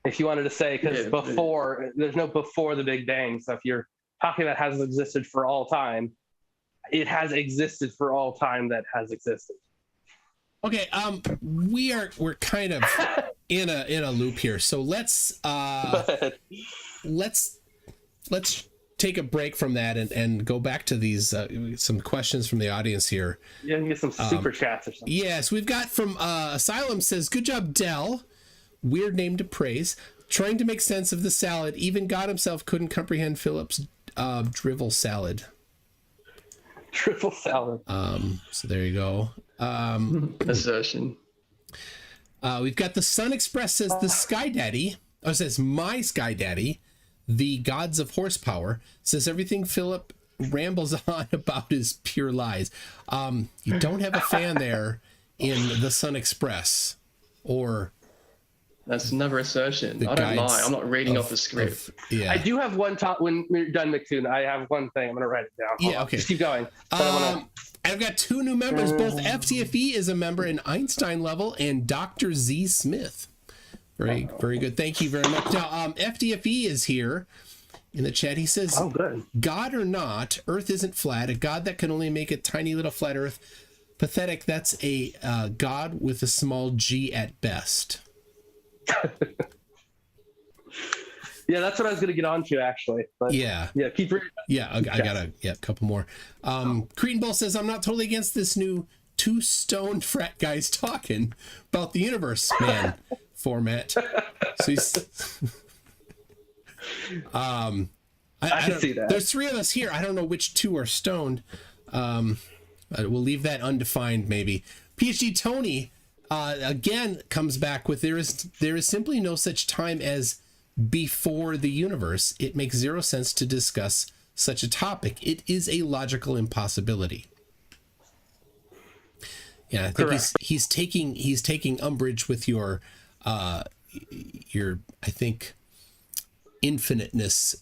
If you wanted to say, because before, there's no before the Big Bang. So if you're talking about has existed for all time, it has existed for all time that has existed. Okay, we're kind of in a loop here. So let's take a break from that and go back to these some questions from the audience here. Yeah, get some super chats or something. Yes, we've got from Asylum says, "Good job, Dell. Weird name to praise. Trying to make sense of the salad. Even God himself couldn't comprehend Philip's drivel salad." Drivel salad. So there you go. Assertion. We've got the Sun Express says the Sky Daddy. Oh, it says my Sky Daddy, the gods of horsepower, says everything Philip rambles on about is pure lies. You don't have a fan there in the Sun Express, or that's another assertion. I don't lie. I'm not reading off the script. Yeah. I do have one when we're done, MCToon. I have one thing. I'm going to write it down. Hold on. Okay. Just keep going. I've got two new members. Both FTFE is a member in Einstein level and Dr. Z Smith. Very, very good. Thank you very much. Now, FTFE is here in the chat. He says, "Oh, good. God or not, Earth isn't flat. A God that can only make a tiny little flat Earth. Pathetic. That's a God with a small g at best." Yeah, that's what I was going to get onto, actually. But yeah, keep reading. Yeah, I got a couple more. Cretan Bull says, "I'm not totally against this new two stoned frat guys talking about the universe, man. Format. So he's I can see that. There's three of us here. I don't know which two are stoned. We'll leave that undefined, maybe. PhD Tony again comes back with there is simply no such time as before the universe. It makes zero sense to discuss such a topic. It is a logical impossibility. Yeah, I think he's taking umbrage with your I think infiniteness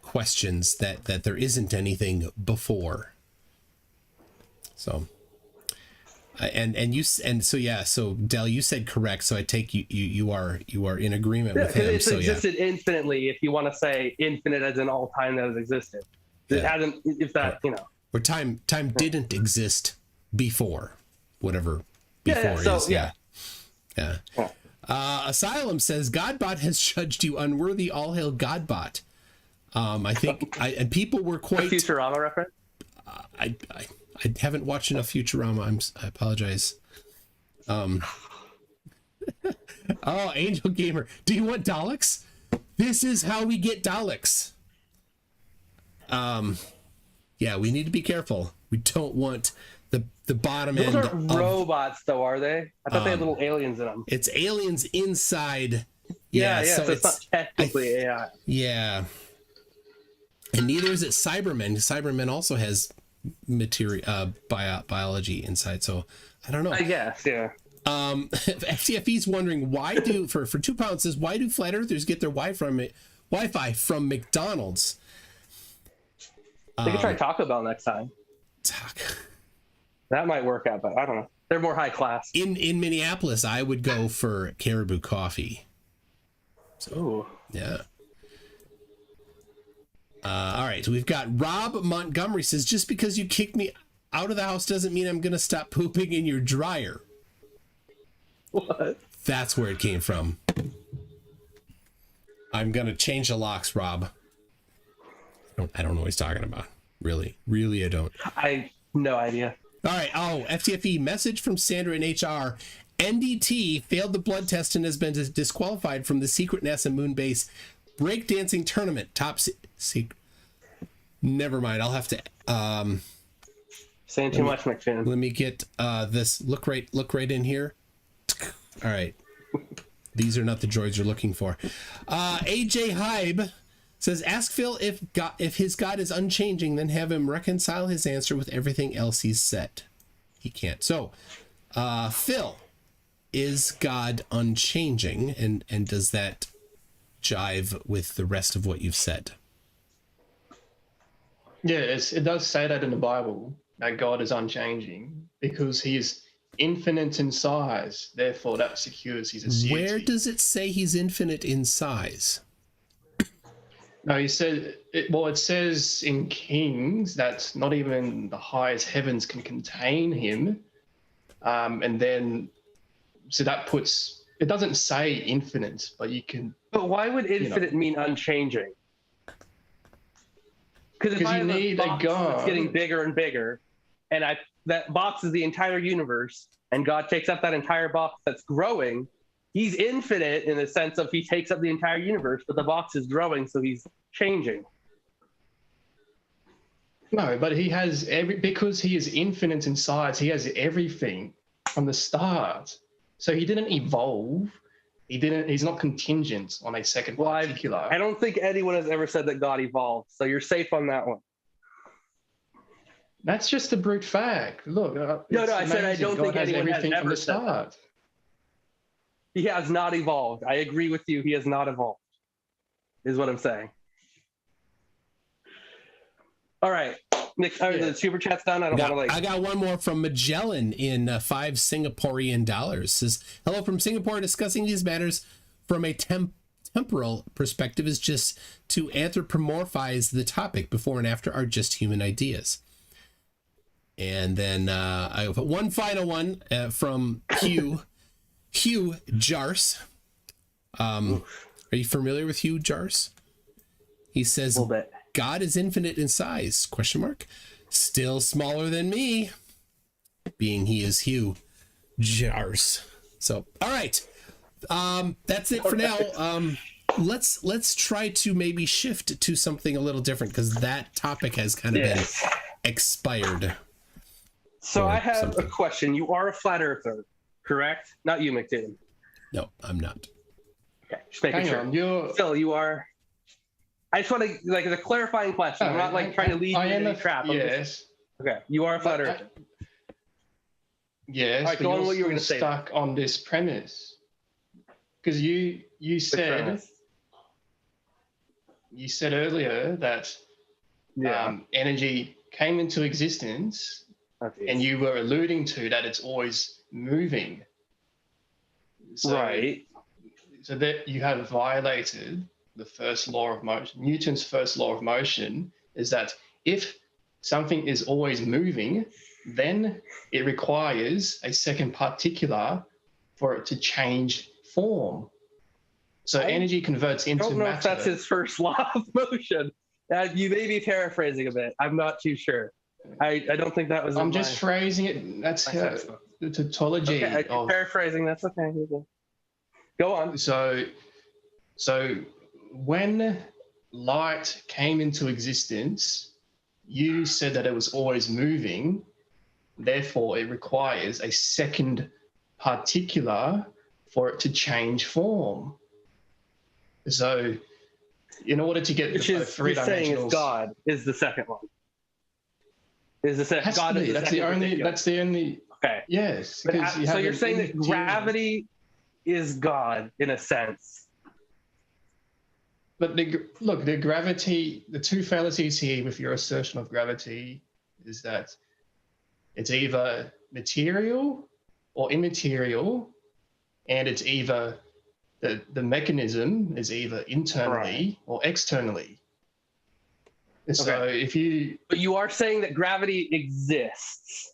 questions that there isn't anything before. So so Del, you said correct, so I take you are in agreement with him. It's existed infinitely, if you want to say infinite as in all time that has existed. It hasn't, if that, or time didn't exist before, whatever before is. Yeah. Asylum says Godbot has judged you unworthy. All hail Godbot. I think and people were quite a Futurama reference. I haven't watched enough Futurama. I apologize. Oh, Angel Gamer, do you want Daleks? This is how we get Daleks. Yeah, we need to be careful. We don't want the bottom end. Those aren't robots, though, are they? I thought they had little aliens in them. It's aliens inside. Yeah. So it's not technically AI. Yeah. And neither is it Cybermen. Cybermen also has material biology inside, so I don't know. I guess, yeah. FTFE's wondering why do for £2 says why do flat earthers get their Wi-Fi from McDonald's? They could try Taco Bell next time. That might work out, but I don't know. They're more high class. In Minneapolis, I would go for Caribou Coffee. So, ooh. Yeah. All right, we've got Rob Montgomery says, just because you kicked me out of the house doesn't mean I'm going to stop pooping in your dryer. What? That's where it came from. I'm going to change the locks, Rob. I don't know what he's talking about. Really, I don't. I no idea. All right. Oh, FTFE message from Sandra in HR. NDT failed the blood test and has been disqualified from the secret NASA moon base breakdancing tournament. Top secret. Never mind. I'll have to. Saying too much, McFinn. Let me get this. Look right in here. All right. These are not the droids you're looking for. AJ Hybe says, ask Phil if his God is unchanging, then have him reconcile his answer with everything else he's said. He can't. So, Phil, is God unchanging, and does that jive with the rest of what you've said? Yeah, it does say that in the Bible, that God is unchanging because he is infinite in size. Therefore, that secures his aseity. Where does it say he's infinite in size? No, he said, it says in Kings that not even the highest heavens can contain him. And then, so that puts, it doesn't say infinite, but you can. But why would infinite mean unchanging? Because if I have a box that's getting bigger and bigger, and that box is the entire universe, and God takes up that entire box that's growing, he's infinite in the sense of he takes up the entire universe, but the box is growing, so he's changing. No, but he has because he is infinite in size, he has everything from the start. So he didn't evolve. He's not contingent on a second particular. I don't think anyone has ever said that God evolved, so you're safe on that one. That's just a brute fact. Look. No, I said I don't think anyone has ever said that. He has not evolved. I agree with you. He has not evolved, is what I'm saying. All right. Nick, the super chat's done. I got one more from Magellan in 5 Singaporean dollars. Says, hello from Singapore. Discussing these matters from a temporal perspective is just to anthropomorphize the topic. Before and after are just human ideas. And then I have one final one from Hugh Jars. Are you familiar with Hugh Jars? He says, God is infinite in size, ? Still smaller than me. being he is Hugh. Jars. So, all right. That's it for now. Let's try to maybe shift to something a little different, because that topic has kind of been expired. So I have a question. You are a flat earther, correct? Not you, MCToon. No, I'm not. Okay, just making sure. Phil, you are. I just want to, like, a clarifying question. I'm not trying to lead you into any trap. Yes. Okay, you are a flat earther. Yes, right, but you're what you were stuck on this premise, because you said earlier that energy came into existence, and you were alluding to that it's always moving. So, right. So that you have violated the first law of motion. Newton's first law of motion is that if something is always moving, then it requires a second particular for it to change form. So energy converts into matter. I don't know if that's his first law of motion. You may be paraphrasing a bit. I'm not too sure. I don't think that was. I'm just phrasing it. That's the tautology. Okay, paraphrasing. That's okay. Go on. So when light came into existence, you said that it was always moving. Therefore, it requires a second particular for it to change form. So, in order to get the three-dimensional, God is the second one. Is the second God? That's the only. Okay. Yes. So you're saying that gravity is God in a sense. But the gravity, the two fallacies here with your assertion of gravity is that it's either material or immaterial, and it's either the mechanism is either internally or externally. So But you are saying that gravity exists.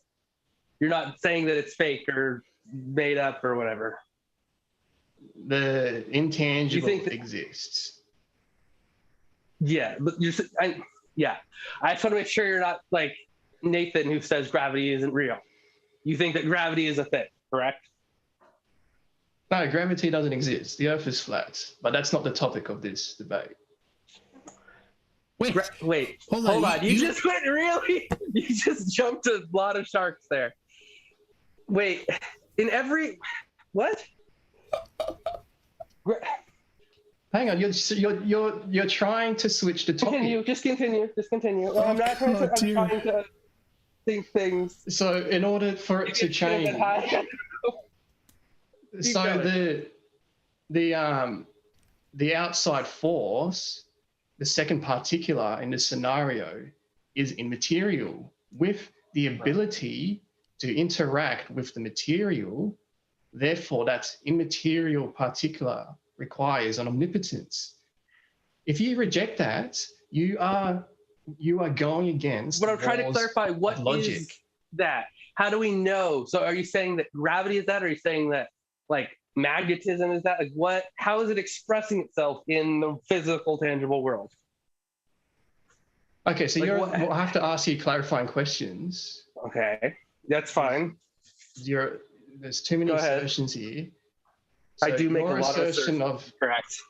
You're not saying that it's fake or made up or whatever. The intangible exists. Yeah, but I just want to make sure you're not like Nathan, who says gravity isn't real. You think that gravity is a thing, correct? No, gravity doesn't exist. The Earth is flat, but that's not the topic of this debate. Wait, hold on. You just went really? You just jumped a lot of sharks there. Wait, what? Hang on, you're trying to switch the topic. Just continue. Well, I'm not trying to. I'm trying to think things. So, in order for it to change, so the outside force, the second particular in this scenario, is immaterial with the ability to interact with the material. Therefore, that immaterial particular requires an omnipotence. If you reject that, you are going against. But I'm trying to clarify what logic is that. How do we know? So, are you saying that gravity is that? Or are you saying that like magnetism is that? Like what? How is it expressing itself in the physical, tangible world? Okay, so we'll have to ask you clarifying questions. Okay, that's fine. There's too many assertions here. So I do make a lot of assertions. Correct.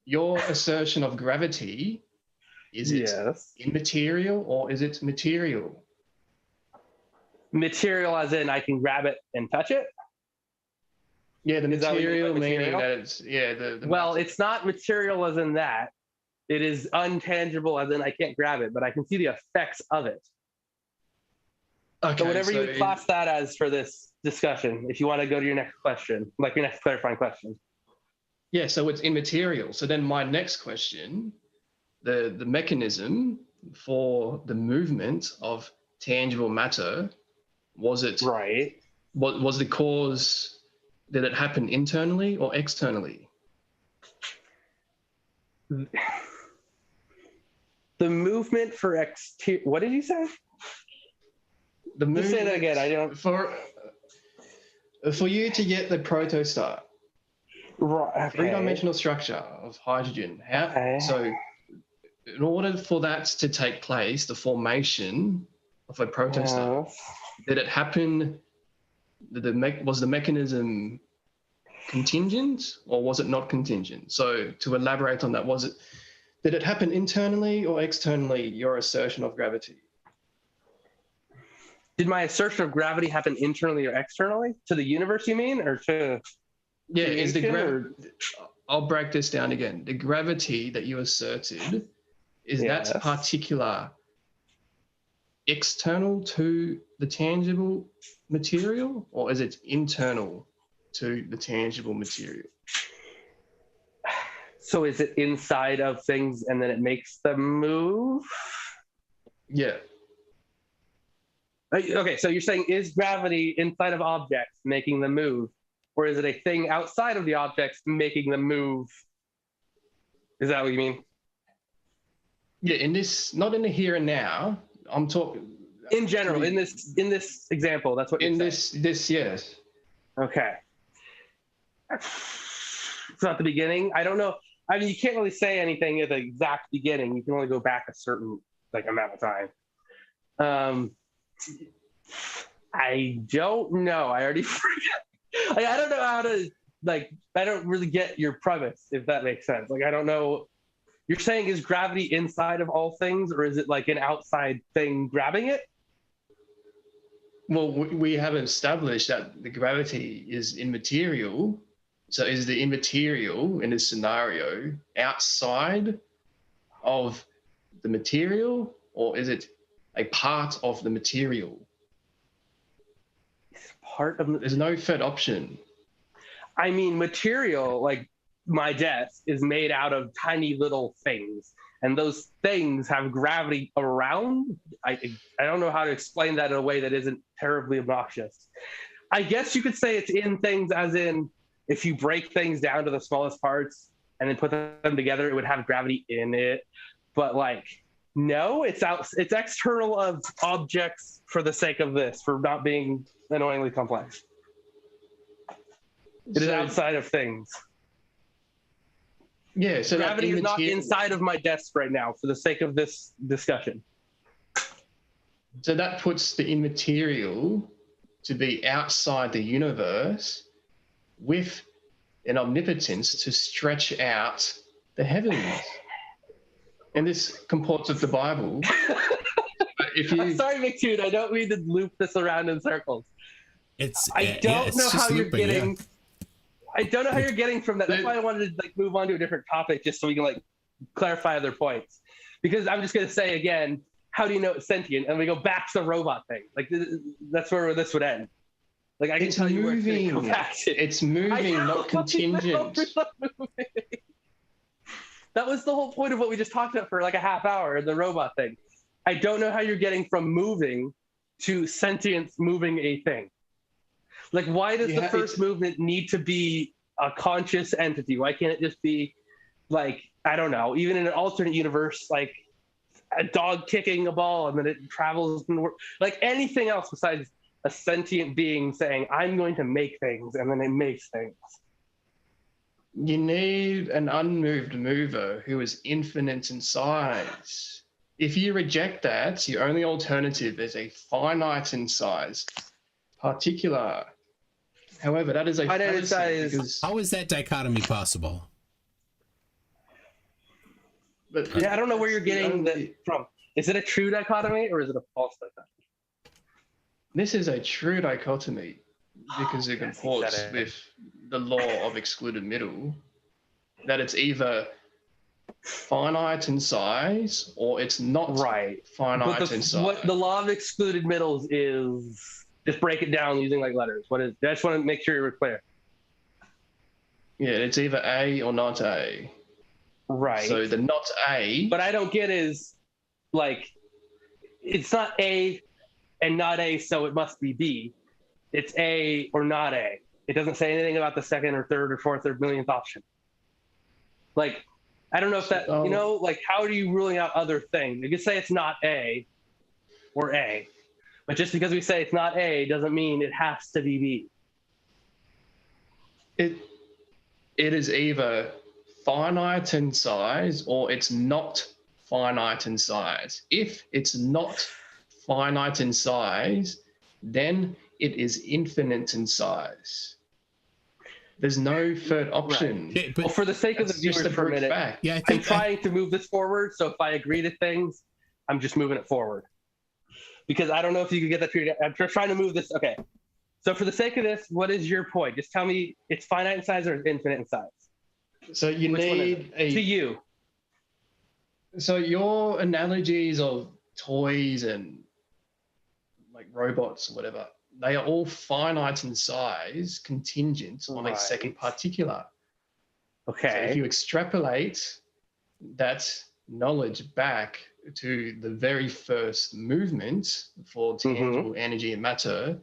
Your assertion of gravity, is it immaterial or is it material? Material as in I can grab it and touch it? Yeah, the material meaning that it's, well, it's not material as in that. It is untangible as in I can't grab it, but I can see the effects of it. Okay, so whatever you would class that as for this discussion, if you want to go to your next question, like your next clarifying question. Yeah, so it's immaterial. So then my next question, the mechanism for the movement of tangible matter, was it right? What was the cause? Did it happen internally or externally? The movement for what did you say? The movement. Just say that again. I don't. For you to get the protostar, right, three-dimensional structure of hydrogen. So, in order for that to take place, the formation of a protostar, Did it happen? Was the mechanism contingent or was it not contingent? So to elaborate on that, did it happen internally or externally, your assertion of gravity? Did my assertion of gravity happen internally or externally? To the universe, you mean? Or to Yeah, is the creation, I'll break this down again. The gravity that you asserted, is Yes. that particular external to the tangible material, or is it internal to the tangible material? So is it inside of things and then it makes them move? Yeah. Okay, so you're saying, is gravity inside of objects making them move? Or is it a thing outside of the objects making them move? Is that what you mean? Yeah, in this, not in the here and now. I'm talking In general, in this example, that's what you're in saying. this yes. Okay. It's not the beginning. I don't know. I mean, you can't really say anything at the exact beginning. You can only go back a certain amount of time. I don't know. I already forgot. I don't know how to I don't really get your premise, if that makes sense. I don't know. You're saying, is gravity inside of all things, or is it like an outside thing grabbing it? Well, we have established that the gravity is immaterial. So is the immaterial in this scenario outside of the material, or is it a part of the material? It's part of There's no third option. I mean, material, like my desk, is made out of tiny little things, and those things have gravity around. I don't know how to explain that in a way that isn't terribly obnoxious. I guess you could say it's in things, as in, if you break things down to the smallest parts and then put them together, it would have gravity in it. But no, it's external of objects for the sake of this, for not being annoyingly complex. It is outside of things. Yeah, so gravity is not inside of my desk right now for the sake of this discussion. So that puts the immaterial to be outside the universe with an omnipotence to stretch out the heavens. And this comports with the Bible. If you... I'm sorry, MCToon, I don't mean to loop this around in circles. I don't know how you're getting from that. That's why I wanted to move on to a different topic, just so we can clarify other points. Because I'm just going to say again, how do you know it's sentient? And we go back to the robot thing. That's where this would end. I can tell you where it's going to go back to. It's moving, not contingent. That was the whole point of what we just talked about for a half hour, the robot thing. I don't know how you're getting from moving to sentience moving a thing. Why does the first movement need to be a conscious entity? Why can't it just be I don't know, even in an alternate universe, a dog kicking a ball and then it travels anything else besides a sentient being saying, I'm going to make things, and then it makes things? You need an unmoved mover who is infinite in size. If you reject that, your only alternative is a finite in size particular. However, that is a fallacy, because... How is that dichotomy possible? But I don't know where you're getting that from. Is it a true dichotomy or is it a false dichotomy? This is a true dichotomy because it comports with the law of excluded middle, that it's either finite in size or it's not finite in size. What the law of excluded middles is, just break it down using letters. What is? I just want to make sure you're clear. Yeah, it's either A or not A. Right. So the not A. But I don't get is it's not A and not A, so it must be B. It's A or not A. It doesn't say anything about the second or third or fourth or millionth option. I don't know if that, how are you ruling out other things? You could say it's not A or A, but just because we say it's not A doesn't mean it has to be B. It is either finite in size or it's not finite in size. If it's not finite in size, then it is infinite in size. There's no third option. Okay, Well, for the sake of the That's just viewers a for a brute minute, fact. yeah, I I'm think trying to move this forward. So if I agree to things, I'm just moving it forward. Because I don't know if you can get that figured out. I'm just trying to move this. Okay. So for the sake of this, what is your point? Just tell me it's finite in size or infinite in size. So you Which one is need it? To you. So your analogies of toys and like robots or whatever, they are all finite in size, contingent on a second particular. Okay. So if you extrapolate that knowledge back to the very first movement for tangible energy and matter,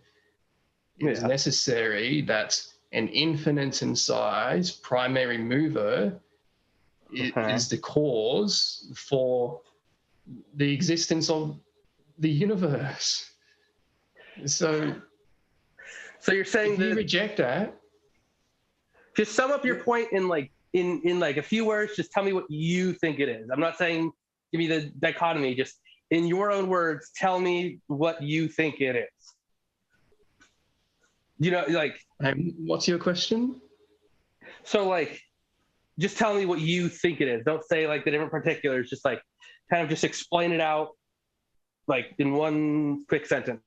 it is necessary that an infinite in size primary mover is the cause for the existence of the universe. So you're saying if you that reject that, just sum up your point in like in like a few words. Just tell me what you think it is. I'm not saying give me the dichotomy. Just in your own words, tell me what you think it is. You know, like. What's your question? So like, just tell me what you think it is. Don't say like the different particulars. Just like, kind of just explain it out, like in one quick sentence.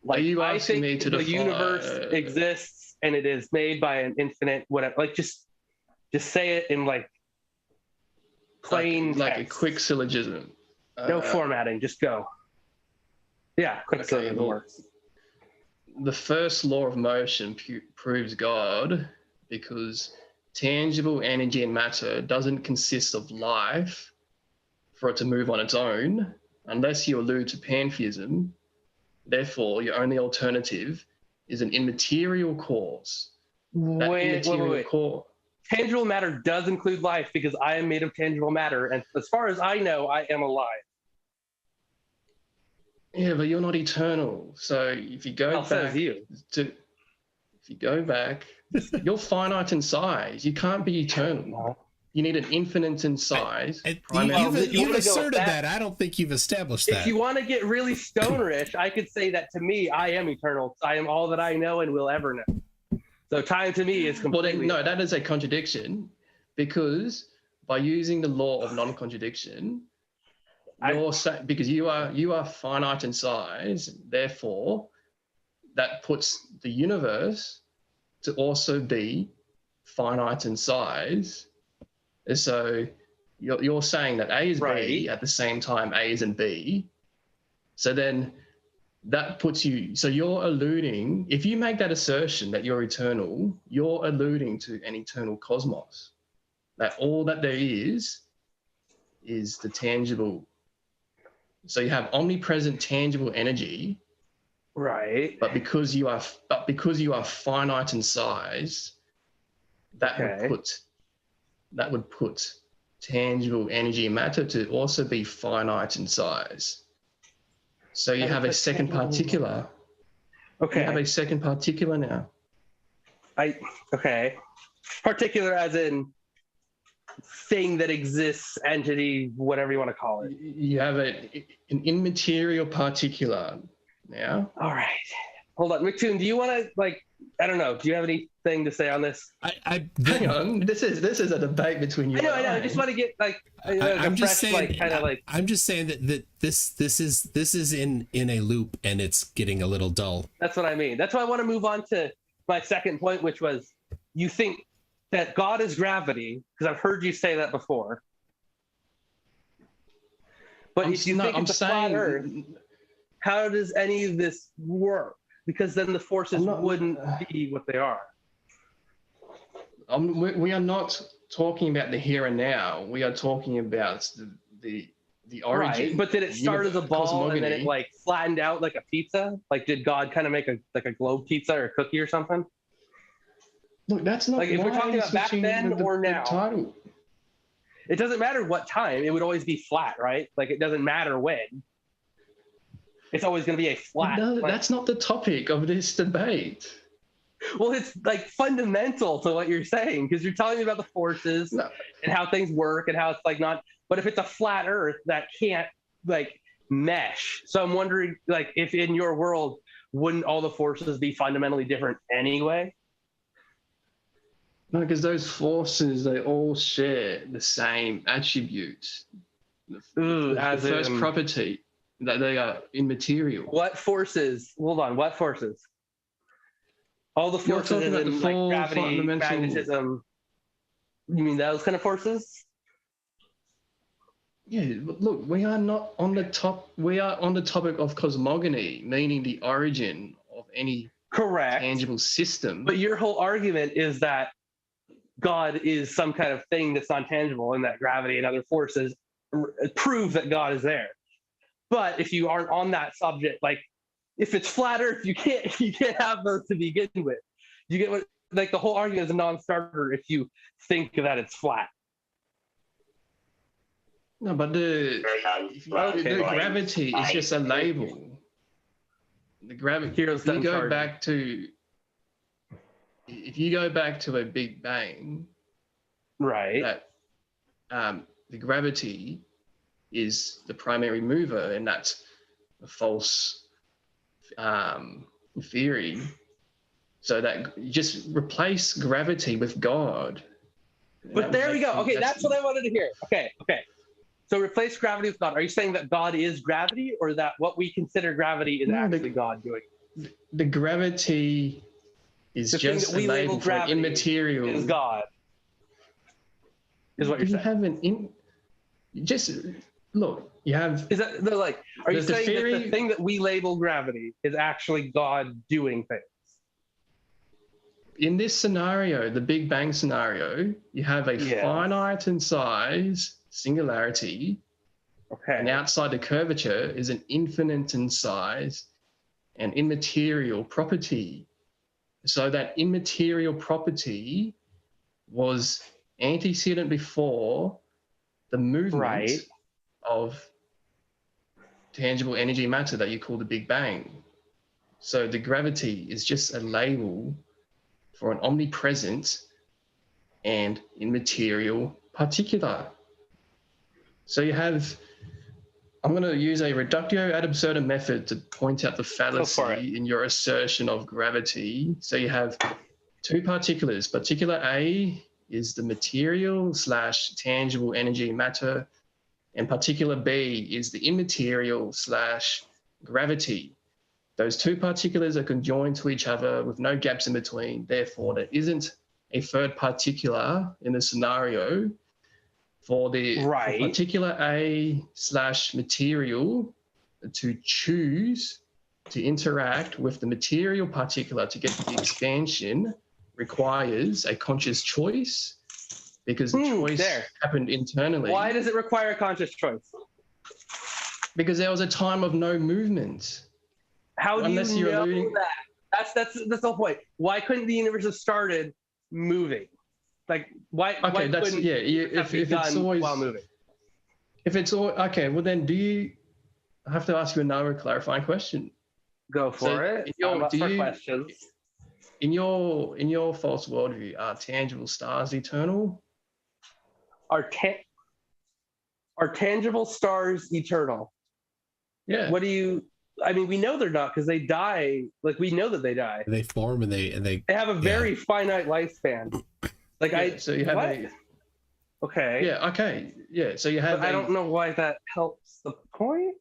Like, Are you I asking think me to the define, universe exists and it is made by an infinite whatever. Like, just say it in like plain like a text. quick syllogism. No formatting. Just go. Yeah, quick syllogism works. The first law of motion proves God because tangible energy and matter doesn't consist of life for it to move on its own unless you allude to pantheism. Therefore, your only alternative is an immaterial cause. Wait. Tangible matter does include life because I am made of tangible matter. And as far as I know, I am alive. Yeah, but you're not eternal. So if you go back you're finite in size. You can't be eternal. You need an infinite in size. You've asserted that. I don't think you've established that. If you want to get really stonerish, I could say that to me, I am eternal. I am all that I know and will ever know. So time to me is completely... Well, no, that is a contradiction because by using the law of non-contradiction, because you are finite in size, therefore that puts the universe to also be finite in size. So you're saying that A is B at the same time A is in B. So then that puts you, so you're alluding, if you make that assertion that you're eternal, you're alluding to an eternal cosmos. That all that there is the tangible. So you have omnipresent tangible energy. Right. But because you are finite in size, that would put tangible energy and matter to also be finite in size. So you have a second particular. Okay. You have a second particular now. Particular as in thing that exists, entity, whatever you want to call it. You have an immaterial particular now. All right. Hold on. MCToon, do you want to, like, I don't know, do you have anything to say on this? Hang on. This is a debate between you. I know. I just want to get, like, I'm just saying that this is in a loop and it's getting a little dull. That's what I mean. That's why I want to move on to my second point, which was you think that God is gravity, because I've heard you say that before. But if you think it's a flat Earth, how does any of this work? Because then the forces wouldn't be what they are. We are not talking about the here and now. We are talking about the origin. Right, but did it start as a ball Cosmogony, and then it like flattened out like a pizza? Like did God kind of make a globe pizza or a cookie or something? Look, that's not like if we're talking about back then or now. Title. It doesn't matter what time. It would always be flat, right? Like it doesn't matter when. It's always going to be a flat. No, that's not the topic of this debate. Well, it's like fundamental to what you're saying because you're telling me about the forces and how things work and how it's like not. But if it's a flat Earth, that can't like mesh. So I'm wondering, like, if in your world, wouldn't all the forces be fundamentally different anyway? No, because those forces, they all share the same attributes. Ooh, The as first in, property, that they are immaterial. what forces? Hold on, what forces? All the You're forces talking as about the in like four gravity, fundamental. magnetism. You mean those kind of forces? Yeah, but look, we are not on the top. We are on the topic of cosmogony, meaning the origin of any Correct. tangible system. But your whole argument is that God is some kind of thing that's non-tangible, and that gravity and other forces prove that God is there. But if you aren't on that subject, like if it's flat Earth, you can't have those to begin with. You get what, like, the whole argument is a non-starter if you think that it's flat. No, but the gravity is just a label. The gravity. Heroes done charging. If you go back to a Big Bang, Right. that the gravity is the primary mover, and that's a false theory. So that you just replace gravity with God. But there we go. Okay, that's what I wanted to hear. Okay. So replace gravity with God. Are you saying that God is gravity, or that what we consider gravity is actually God doing? The gravity is just a label for an immaterial. Is God. Is what you're saying. You have just look. You have. Is that they're like? Are you saying that the thing that we label gravity is actually God doing things? In this scenario, the Big Bang scenario, you have a finite in size singularity, and outside the curvature is an infinite in size and immaterial property. So that immaterial property was antecedent before the movement of tangible energy matter that you call the Big Bang. So the gravity is just a label for an omnipresent and immaterial particular. So you have, I'm going to use a reductio ad absurdum method to point out the fallacy in your assertion of gravity. So you have two particulars. Particular A is the material / tangible energy matter, and particular B is the immaterial / gravity. Those two particulars are conjoined to each other with no gaps in between. Therefore, there isn't a third particular in the scenario for the particular A / material to choose to interact with the material particular to get the expansion requires a conscious choice, because the choice happened internally. Why does it require a conscious choice? Because there was a time of no movement. How do you know that? That's the whole point. Why couldn't the universe have started moving? Like, why? Okay, why that's if it's always while moving. If it's all okay, well then, do you? I have to ask you another clarifying question. Go for it. Questions. In your false worldview, are tangible stars eternal? Are tangible stars eternal? Yeah. What do you? I mean, we know they're not, because they die. Like, we know that they die. They form and they have a very finite lifespan. Like so you have so you have. I don't know why that helps the point.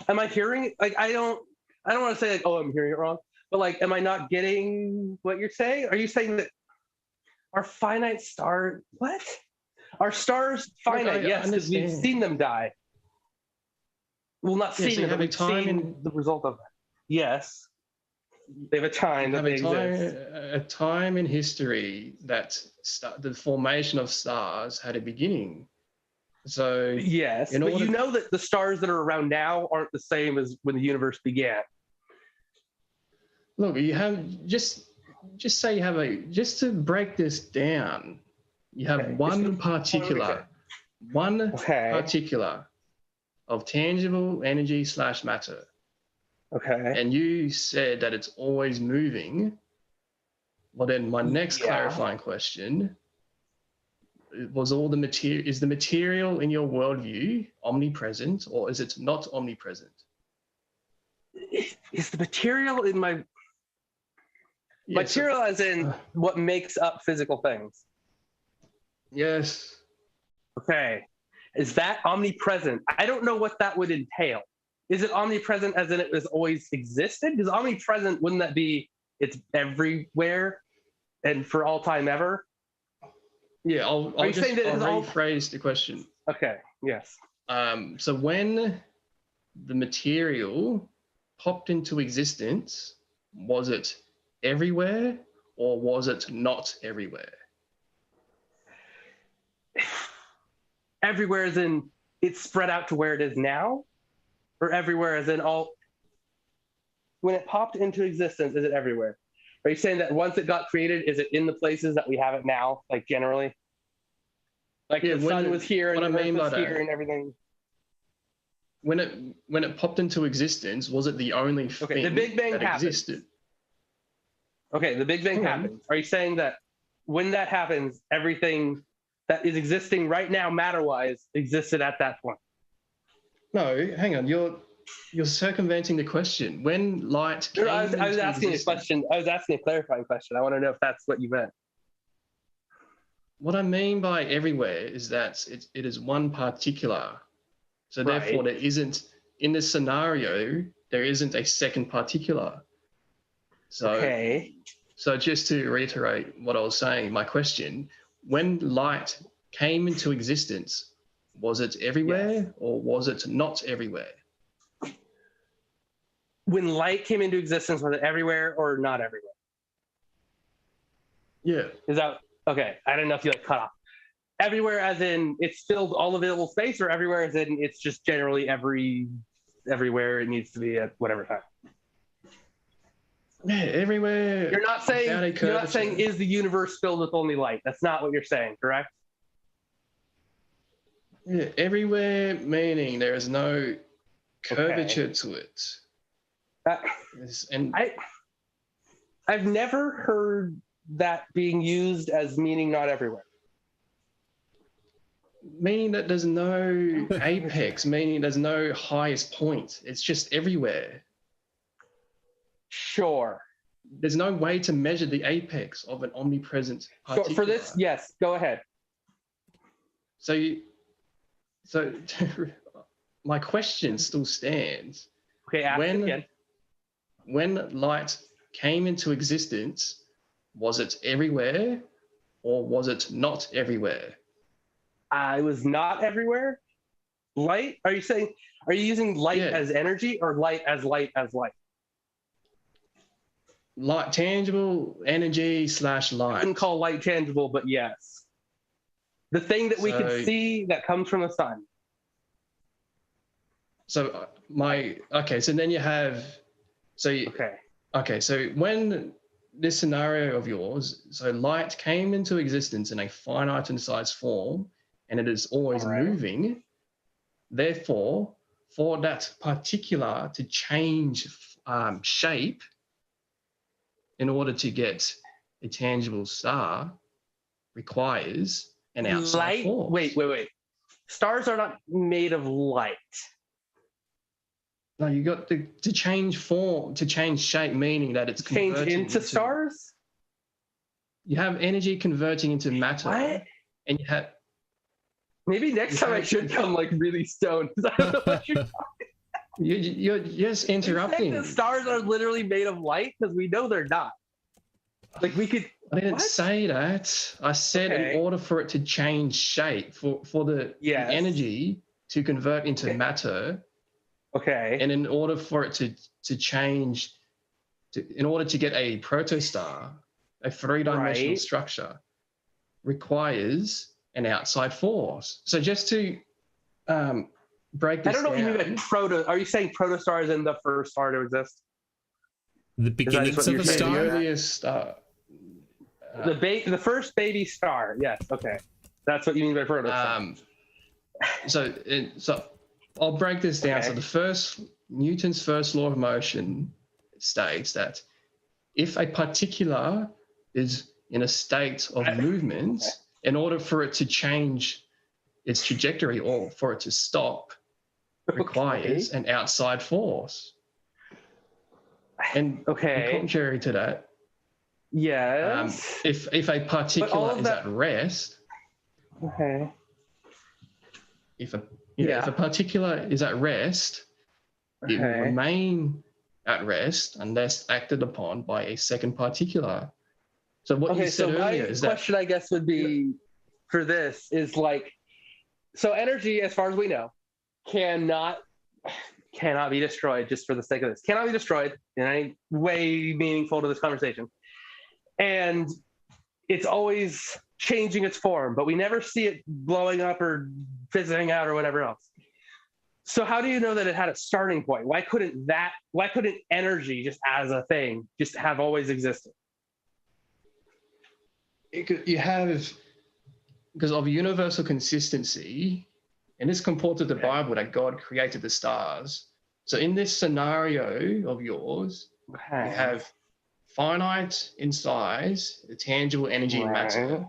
Am I hearing? Like, I don't want to say like, oh, I'm hearing it wrong. But like, am I not getting what you're saying? Are you saying that our finite star? What? Our stars finite? Yes, because we've seen them die. Well, not seen them, but we've seen the result of that. Yes. They have a time that they exist. A time in history that the formation of stars had a beginning. So yes, but you know that the stars that are around now aren't the same as when the universe began. Look, you have just say you have just to break this down, you have one particular of tangible energy / matter. Okay. And you said that it's always moving. Well, then my next clarifying question, was all the material, is the material in your worldview omnipresent or is it not omnipresent? Is the material in my material as in what makes up physical things? Yes. Okay. Is that omnipresent? I don't know what that would entail. Is it omnipresent as in it has always existed? Because omnipresent, wouldn't that be it's everywhere and for all time ever? Yeah, I'll rephrase the question. Okay, yes. So when the material popped into existence, was it everywhere or was it not everywhere? Everywhere as in it's spread out to where it is now? Or everywhere as in all... When it popped into existence, is it everywhere? Are you saying that once it got created, is it in the places that we have it now, like generally? Like the sun was here and the earth was here and everything? When it popped into existence, was it the only thing the Big Bang that existed? Okay, the Big Bang happens. Are you saying that when that happens, everything that is existing right now, matter-wise, existed at that point? No, hang on. You're circumventing the question. When light came I was asking existence, a question. I was asking a clarifying question. I want to know if that's what you meant. What I mean by everywhere is that it is one particular. So therefore, there isn't, in this scenario, there isn't a second particular. So, so just to reiterate what I was saying, my question, when light came into existence, was it everywhere or was it not everywhere? When light came into existence, was it everywhere or not everywhere? Yeah. Is that okay? I don't know if you like cut off. Everywhere as in it's filled all available space, or everywhere as in it's just generally everywhere it needs to be at whatever time? Yeah, everywhere. You're not saying is the universe filled with only light. That's not what you're saying, correct? Yeah, everywhere meaning there is no curvature to it. And I've never heard that being used as meaning not everywhere. Meaning that there's no apex, meaning there's no highest point. It's just everywhere. Sure. There's no way to measure the apex of an omnipresent particular. For this, yes, go ahead. So my question still stands. Okay, ask it again. When light came into existence, was it everywhere or was it not everywhere? It was not everywhere. Light? Are you using light as energy or light as light as light? Light, tangible energy / light. I wouldn't call light tangible, but yes. The thing that we can see that comes from the sun. So then you have, so when this scenario of yours, so light came into existence in a finite in size form, and it is always moving. Therefore, for that particular to change shape in order to get a tangible star requires an outside force. Wait. Stars are not made of light. No, you got to change form, to change shape, meaning that it's converted into stars? You have energy converting into matter. What? And you have... Maybe next time I should come like really stoned, because I don't know what you're talking about. You're just interrupting. The stars are literally made of light? Because we know they're not. Like we could... I didn't say that. I said in order for it to change shape, for the energy to convert into matter... Okay. And in order for it to change, in order to get a protostar, a three-dimensional structure requires an outside force. So just to break this down. I don't know what you mean by are you saying protostar is in the first star to exist? The beginnings of a star? The earliest star. The first baby star. Yes. Okay. That's what you mean by protostar. So I'll break this down. So Newton's first law of motion states that if a particular is in a state of movement, in order for it to change its trajectory or for it to stop requires an outside force. And contrary to that, yes, if a particular is at rest, if a particular is at rest, it will remain at rest unless acted upon by a second particular. So what you said earlier is that... my question, I guess, would be for this is like, so energy, as far as we know, cannot be destroyed just for the sake of this. Cannot be destroyed in any way meaningful to this conversation. And it's always changing its form, but we never see it blowing up or fizzing out or whatever else. So how do you know that it had a starting point? Why couldn't energy just as a thing just have always existed? You have, because of universal consistency, and this comports with the Bible that God created the stars. So in this scenario of yours, you have finite in size, the tangible energy in matter.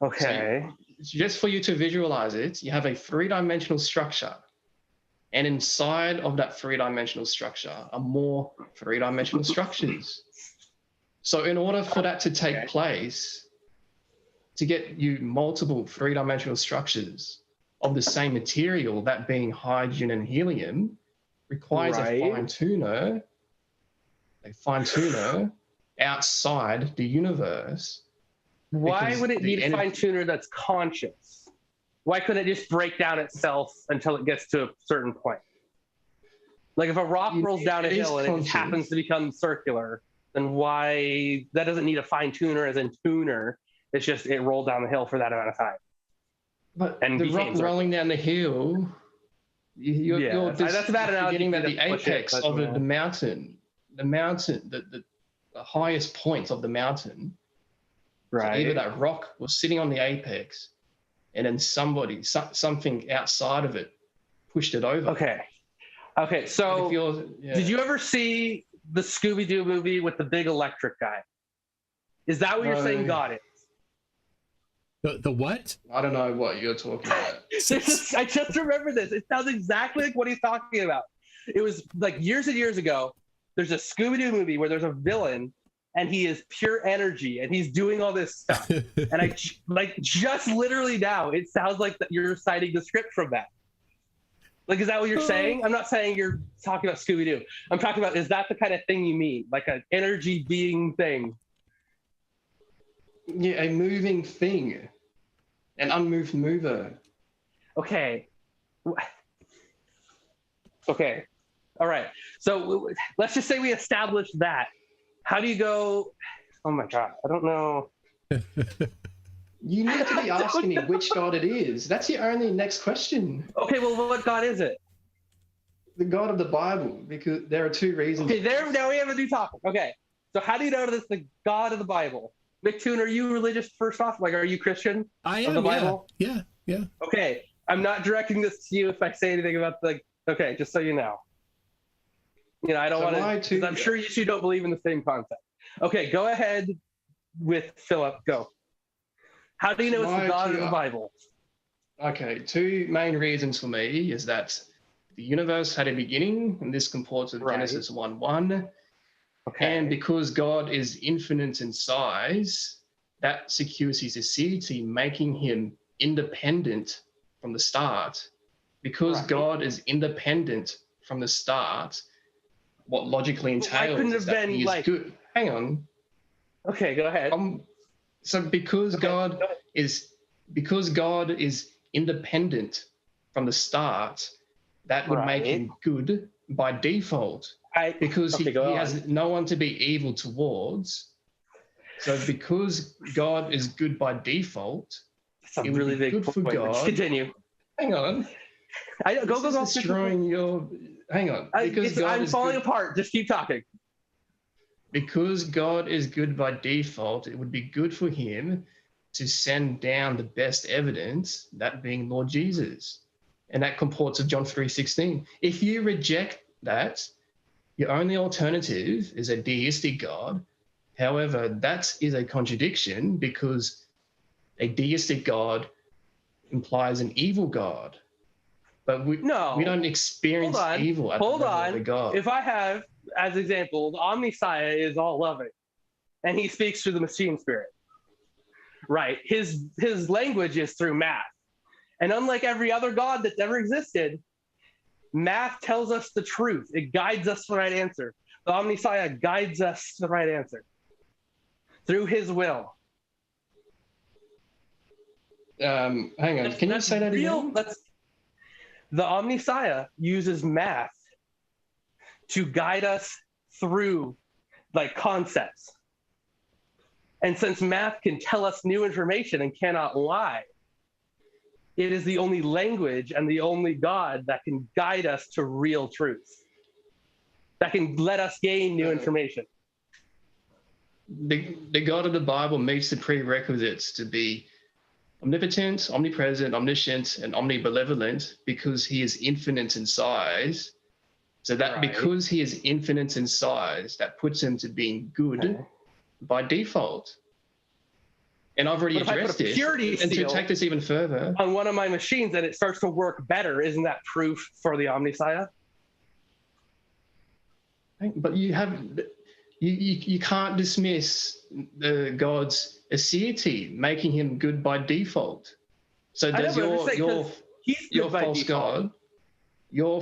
Okay. So just for you to visualize it, you have a three-dimensional structure. And inside of that three-dimensional structure are more three-dimensional structures. So in order for that to take place, to get you multiple three-dimensional structures of the same material, that being hydrogen and helium, requires a fine-tuner outside the universe. Why would it need a fine-tuner that's conscious? Why couldn't it just break down itself until it gets to a certain point? Like if a rock rolls down a hill and it just happens to become circular, then why that doesn't need a fine-tuner as in tuner. It's just it rolled down the hill for that amount of time. But and the rock rolling down the hill, that's a bad analogy. Getting at the apex of the mountain, the highest point of the mountain. Right. So either that rock was sitting on the apex, and then something outside of it pushed it over. Okay. So did you ever see the Scooby-Doo movie with the big electric guy? Is that what you're saying God is? The what? I don't know what you're talking about. I just remember this. It sounds exactly like what he's talking about. It was like years and years ago. There's a Scooby-Doo movie where there's a villain and he is pure energy and he's doing all this stuff. And I just literally now, it sounds like that you're citing the script from that. Like, is that what you're saying? I'm not saying you're talking about Scooby-Doo. I'm talking about, is that the kind of thing you mean? Like an energy being thing? Yeah, a moving thing. An unmoved mover. Okay. All right. So let's just say we established that. How do you go? Oh my God, I don't know. You need to be asking me which God it is. That's your only next question. Okay, well, what God is it? The God of the Bible, because there are two reasons. Okay, now we have a new topic. Okay, so how do you know that it's the God of the Bible? MCToon, are you religious first off? Like, are you Christian? I am, the Bible? Yeah. Okay, I'm not directing this to you if I say anything about okay, just so you know. You know, I don't want to, I'm sure you two don't believe in the same concept. Okay, go ahead with Phillip, go. How do you know it's the God of the Bible? Okay, two main reasons for me is that the universe had a beginning, and this comports with Genesis 1:1. Okay. And because God is infinite in size, that secures his aseity, making him independent from the start. Because God is independent from the start, what logically entails is that he is good. Hang on. Okay, go ahead. So because God is independent from the start, that would make him good by default. Because he has no one to be evil towards. So because God is good by default, that's a really big good for God. Continue. Hang on. Go. Destroying your. Hang on. I'm falling apart. Just keep talking. Because God is good by default, it would be good for him to send down the best evidence, that being Lord Jesus. And that comports with John 3:16. If you reject that, your only alternative is a deistic God. However, that is a contradiction because a deistic God implies an evil God. But we don't experience evil at the level of a God. If I have, as example, the Omniscience is all loving, and he speaks through the machine spirit, right? His language is through math. And unlike every other God that's ever existed, math tells us the truth. It guides us to the right answer. The Omniscience guides us to the right answer through his will. Hang on, can you say that again? The Omniscience uses math to guide us through like concepts. And since math can tell us new information and cannot lie, it is the only language and the only God that can guide us to real truth, that can let us gain new information. The God of the Bible meets the prerequisites to be omnipotent, omnipresent, omniscient, and omnibenevolent because he is infinite in size. So that because he is infinite in size, that puts him to being good by default. And I've already addressed this. And to take this even further, on one of my machines and it starts to work better, isn't that proof for the Omniscience? But you can't dismiss the God's aseity, making him good by default. So does your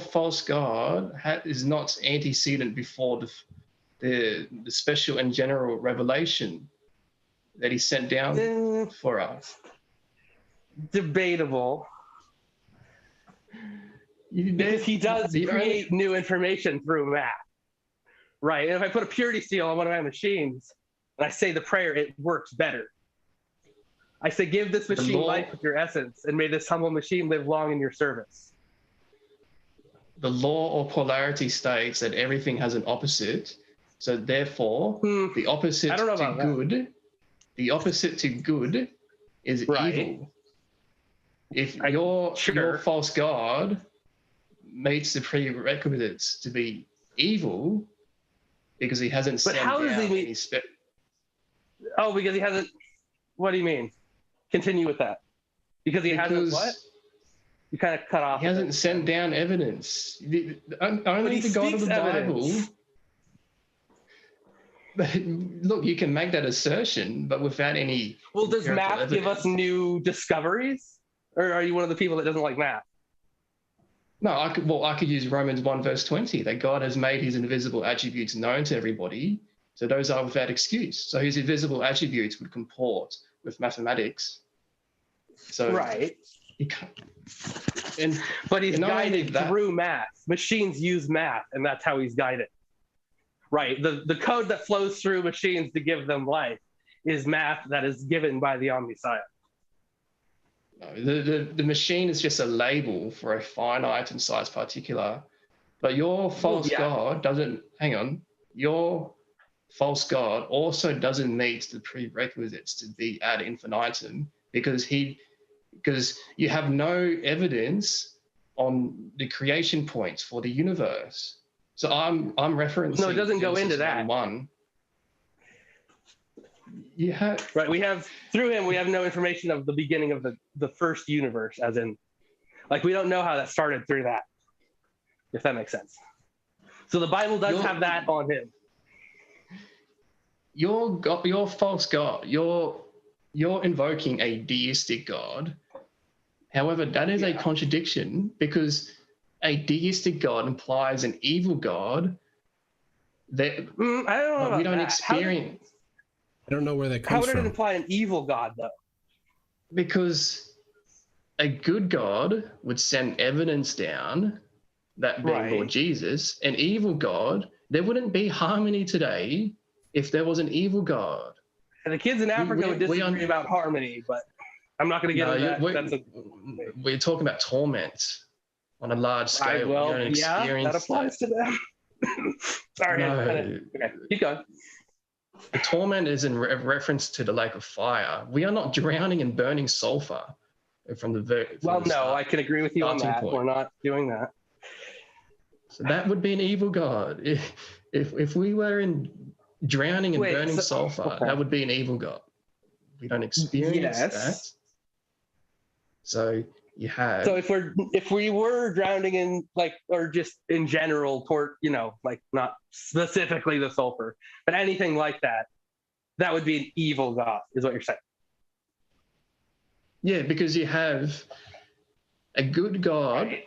false God, is not antecedent before the special and general revelation that he sent down for us? Debatable. Because he does create new information through math. Right. And if I put a purity seal on one of my machines and I say the prayer, it works better. I say, give this machine life with your essence, and may this humble machine live long in your service. The law or polarity states that everything has an opposite. So therefore, the opposite to good is evil. If your false God meets the prerequisites to be evil, because he hasn't sent down any because he hasn't. What do you mean? Continue with that. Because he hasn't what? You kind of cut off. He hasn't sent down evidence. Only the God of the Bible. But look, you can make that assertion, but without any. Well, does math evidence. Give us new discoveries, or are you one of the people that doesn't like math? No, I could use Romans 1 verse 20, that God has made his invisible attributes known to everybody, so those are without excuse. So his invisible attributes would comport with mathematics. So he can't. But he's guided through math. Machines use math, and that's how he's guided. Right. The code that flows through machines to give them life is math that is given by the Omniscience. The machine is just a label for a finite and size particular, but your false God doesn't. Hang on, your false God also doesn't meet the prerequisites to be ad infinitum because you have no evidence on the creation points for the universe. So I'm referencing. No, it doesn't go into that. Right. We have through him. We have no information of the beginning of the first universe, as in, like, we don't know how that started through that. If that makes sense. So the Bible does have that on him. Your false God. You're invoking a deistic God. However, that is a contradiction because a deistic God implies an evil God that I don't know we don't experience. I don't know where that comes from. How would it imply an evil God, though? Because a good God would send evidence down, that being Lord Jesus. An evil God, there wouldn't be harmony today if there was an evil God. And the kids in Africa would disagree about harmony, but I'm not going to get into that. We're talking about torment on a large scale. That applies to them. Sorry. Okay, keep going. The torment is in reference to the lake of fire. We are not drowning in burning sulfur from the I can agree with you on that. We're not doing that. So that would be an evil God. If we were drowning in burning sulfur, that would be an evil God. We don't experience Yes. that. So you have. So if we were drowning in like, or just in general, like not specifically the sulfur, but anything like that, that would be an evil god, is what you're saying. Yeah, because you have a good God. Right.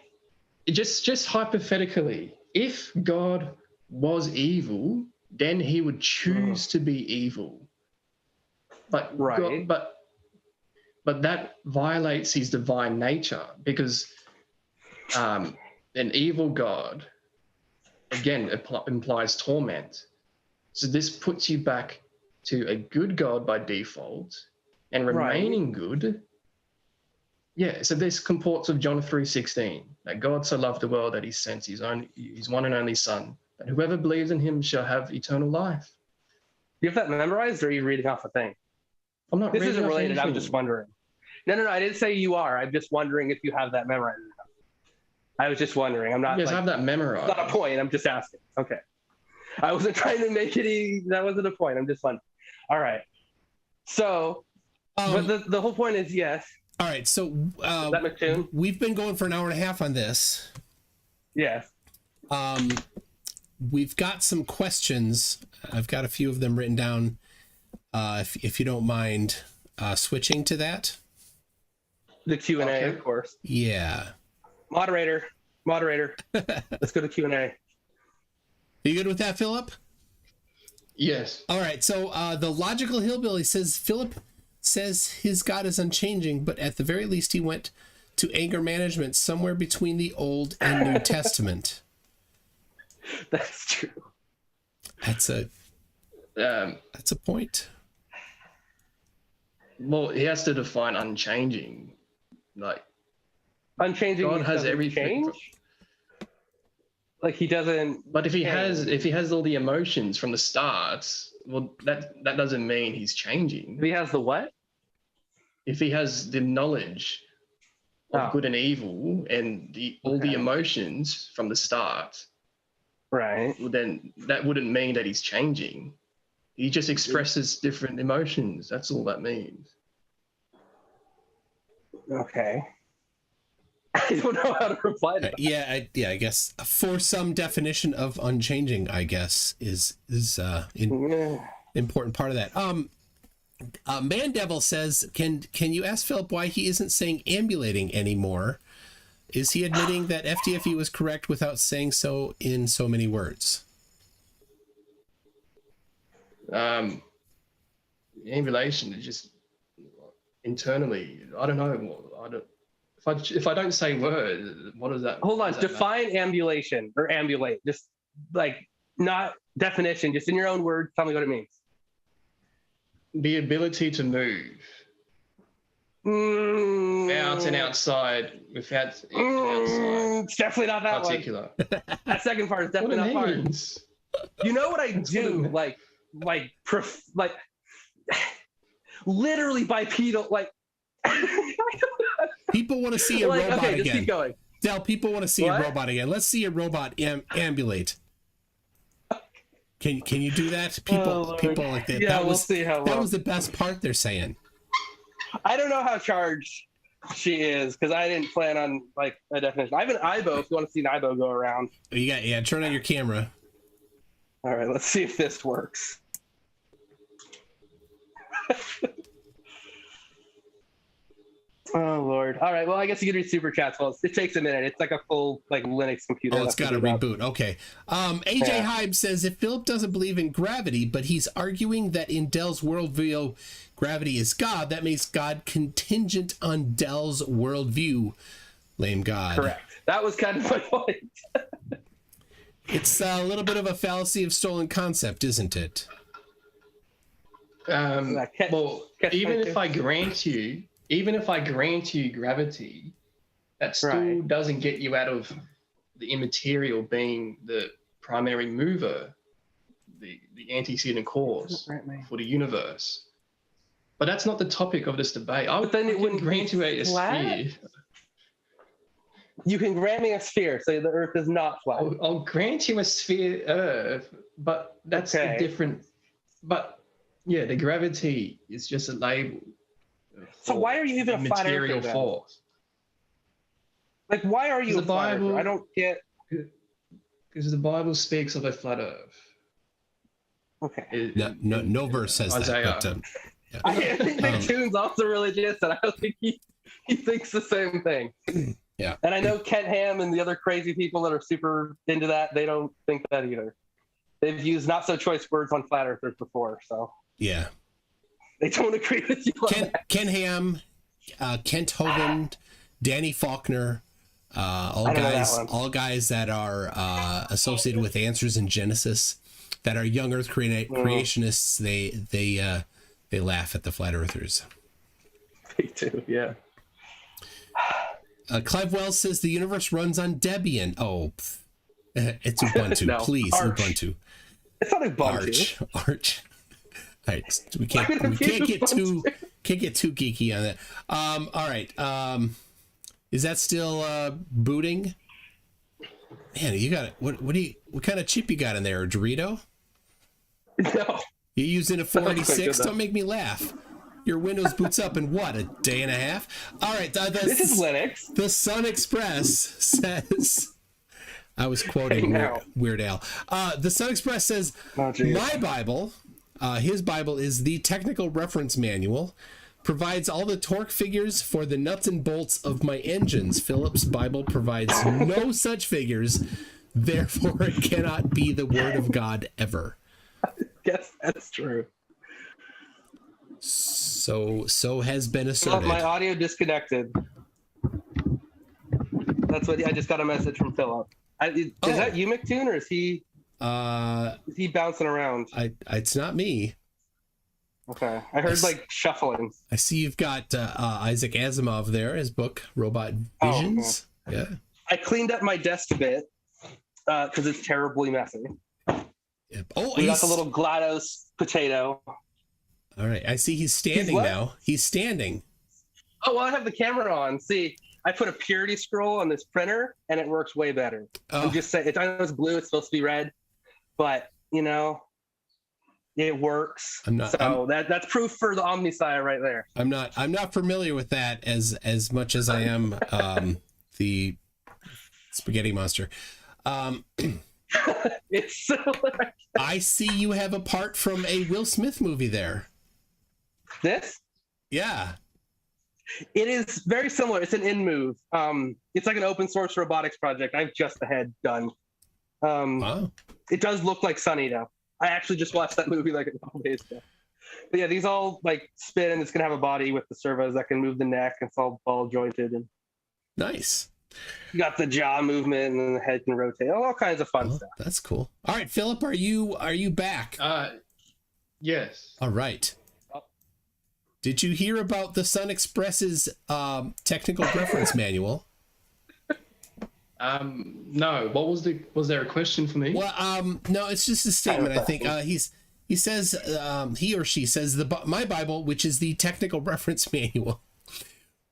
Just hypothetically, if God was evil, then he would choose to be evil. But Right. but that violates his divine nature, because an evil God, again, implies torment. So this puts you back to a good God by default, and remaining good. Yeah, so this comports with John 3:16, that God so loved the world that he sent his one and only Son, that whoever believes in him shall have eternal life. Do you have that memorized, or are you reading off a thing? I'm not. This reading isn't off related. I'm anything. just wondering. No, I didn't say you are. I'm just wondering if you have that memorized. I was just wondering. I'm not. Yes, I have that memorized. Not a point. I'm just asking. Okay. I wasn't trying to make it. That wasn't a point. I'm just wondering. All right. So, but the whole point is yes. All right. So Is that MCToon? we've been going for an hour and a half on this. Yes. We've got some questions. I've got a few of them written down. If you don't mind switching to that. The Q&A, Okay. of course. Yeah. Moderator. Let's go to Q&A. Are you good with that, Phillip? Yes. All right. So the logical hillbilly says Phillip says his God is unchanging, but at the very least he went to anger management somewhere between the Old and New Testament. That's true. That's a point. Well, he has to define unchanging. Like, Unchanging. God has doesn't everything. change? Like he doesn't. But if he change. has all the emotions from the start, well, that doesn't mean he's changing. He has the what? If he has the knowledge of good and evil and all the emotions from the start, Right. well, then that wouldn't mean that he's changing. He just expresses different emotions. That's all that means. Okay. I don't know how to reply to that. I guess for some definition of unchanging, I guess is important part of that. Man Devil says, can you ask Phillip why he isn't saying ambulating anymore? Is he admitting that FDFE was correct without saying so in so many words? Ambulation is just internally. I don't know. If I don't say word, what does that? Hold on. does that Define matter? ambulation or ambulate. Just like not definition. Just in your own words, tell me what it means. The ability to move out and outside without outside. It's definitely not that Particular. one. That second part is definitely What it not part. means. You know what I do? Like literally bipedal. Like People want to see a robot okay, again. just keep going. Del, people want to see What? a robot again. Let's see a robot ambulate. Can you do that? People like that. Yeah, that we'll was, see how that well. was the best part they're saying. I don't know how charged she is because I didn't plan on like a definition. I have an IBO if you want to see an IBO go around. Turn on your camera. All right, let's see if this works. Oh Lord! All right, well I guess you can read super chats. Well, it takes a minute. It's like a full like Linux computer. Oh, it's got to reboot. Okay. AJ Hybe says if Phillip doesn't believe in gravity, but he's arguing that in Dell's worldview, gravity is God, that makes God contingent on Dell's worldview. Lame God. Correct. That was kind of my point. It's a little bit of a fallacy of stolen concept, isn't it? Well, even if I grant you gravity, that still doesn't get you out of the immaterial being the primary mover, the antecedent cause for the universe. But that's not the topic of this debate. But then it wouldn't grant you a sphere. You can grant me a sphere, so the Earth is not flat. I'll grant you a sphere Earth, but that's a different. But Yeah, the gravity is just a label. So why are you even a flat material earther then? force? Like, why are you a The flat earther? Bible- I don't get. Because the Bible speaks of a flat earth. Okay. No verse says Isaiah. that. But, yeah. I think MCToon's also religious, and I don't think he thinks the same thing. Yeah. And I know Kent Ham and the other crazy people that are super into that, they don't think that either. They've used not so choice words on flat earthers before, so Yeah. they don't agree with you on that. Ken Ham, Kent Hovind, Danny Faulkner, all guys that are associated with Answers in Genesis, that are young Earth creationists. They laugh at the flat earthers. They do, yeah. Clive Wells says the universe runs on Debian. Oh, it's Ubuntu. No, Please, Arch. Ubuntu. It's not Ubuntu. Arch. All right, we can't get too geeky on that. All right. Is that still booting? Man, you got it. What kind of chip you got in there? A Dorito? No. You using a 486? Don't make me laugh. Your Windows boots up in what, a day and a half? All right. This is Linux. The Sun Express says, I was quoting Weird Al. The Sun Express says, my Bible, his Bible is the technical reference manual, provides all the torque figures for the nuts and bolts of my engines. Philip's Bible provides no such figures. Therefore, it cannot be the word of God ever. Yes, that's true. So has been asserted. My audio disconnected. That's what I just got a message from Phillip. Is that you, MCToon, or is he bouncing around? It's not me. Okay, I heard like shuffling. I see you've got Isaac Asimov there, his book Robot Visions. Oh, yeah. I cleaned up my desk a bit because it's terribly messy. Yep. Oh, we got the little GLaDOS potato. All right, I see he's standing now. He's standing. Oh, well, I have the camera on. See, I put a purity scroll on this printer, and it works way better. Oh. I'm just saying, I know it's blue. It's supposed to be red, but it works. That's proof for the Omnisci right there. I'm not familiar with that as much as I am the spaghetti monster. It's similar. I see you have a part from a Will Smith movie there. This? Yeah. It is very similar. It's an in-move. It's like an open source robotics project. I have just the head done. Wow. It does look like Sunny though. I actually just watched that movie like a couple days ago. But yeah, these all like spin, and it's gonna have a body with the servos that can move the neck. It's all ball jointed, and nice. You got the jaw movement, and then the head can rotate. All kinds of fun stuff. That's cool. All right, Philip, are you back? Yes. All right. Did you hear about the Sun Express's technical reference manual? No. Was there a question for me? Well, no, it's just a statement. I think he says he or she says my Bible, which is the technical reference manual,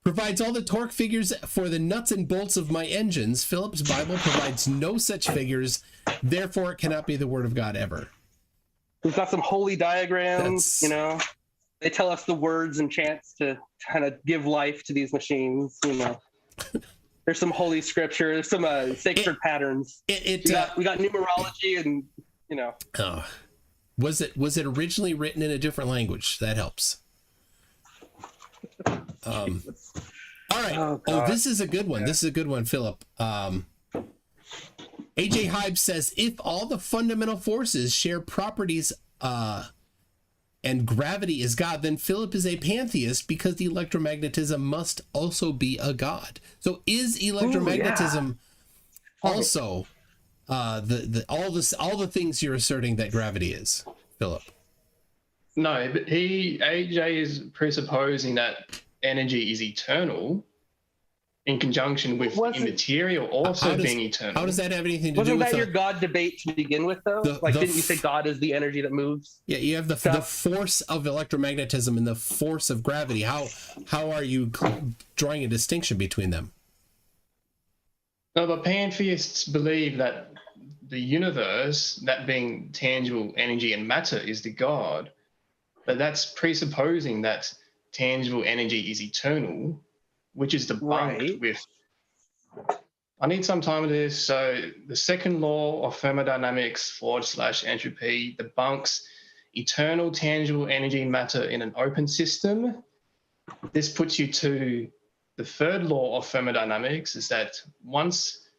provides all the torque figures for the nuts and bolts of my engines. Philip's Bible provides no such figures. Therefore, it cannot be the word of God ever. We've got some holy diagrams. They tell us the words and chants to kind of give life to these machines. There's some holy scripture. There's some sacred patterns. We got numerology, and Was it originally written in a different language? That helps. All right. Oh, this is a good one. This is a good one, Philip. AJ Hybe says, if all the fundamental forces share properties and gravity is God, then Philip is a pantheist because the electromagnetism must also be a god. So is electromagnetism also all the things you're asserting that gravity is, Philip? No, but AJ is presupposing that energy is eternal in conjunction with immaterial also being eternal. How does that have anything to do with... Wasn't that your God debate to begin with, though? Didn't you say God is the energy that moves? Yeah, you have the force of electromagnetism and the force of gravity. How are you drawing a distinction between them? No, but pantheists believe that the universe, that being tangible energy and matter, is the God. But that's presupposing that tangible energy is eternal, which is debunked with. I need some time with this. So the second law of thermodynamics / entropy debunks eternal tangible energy and matter in an open system. This puts you to the third law of thermodynamics, is that once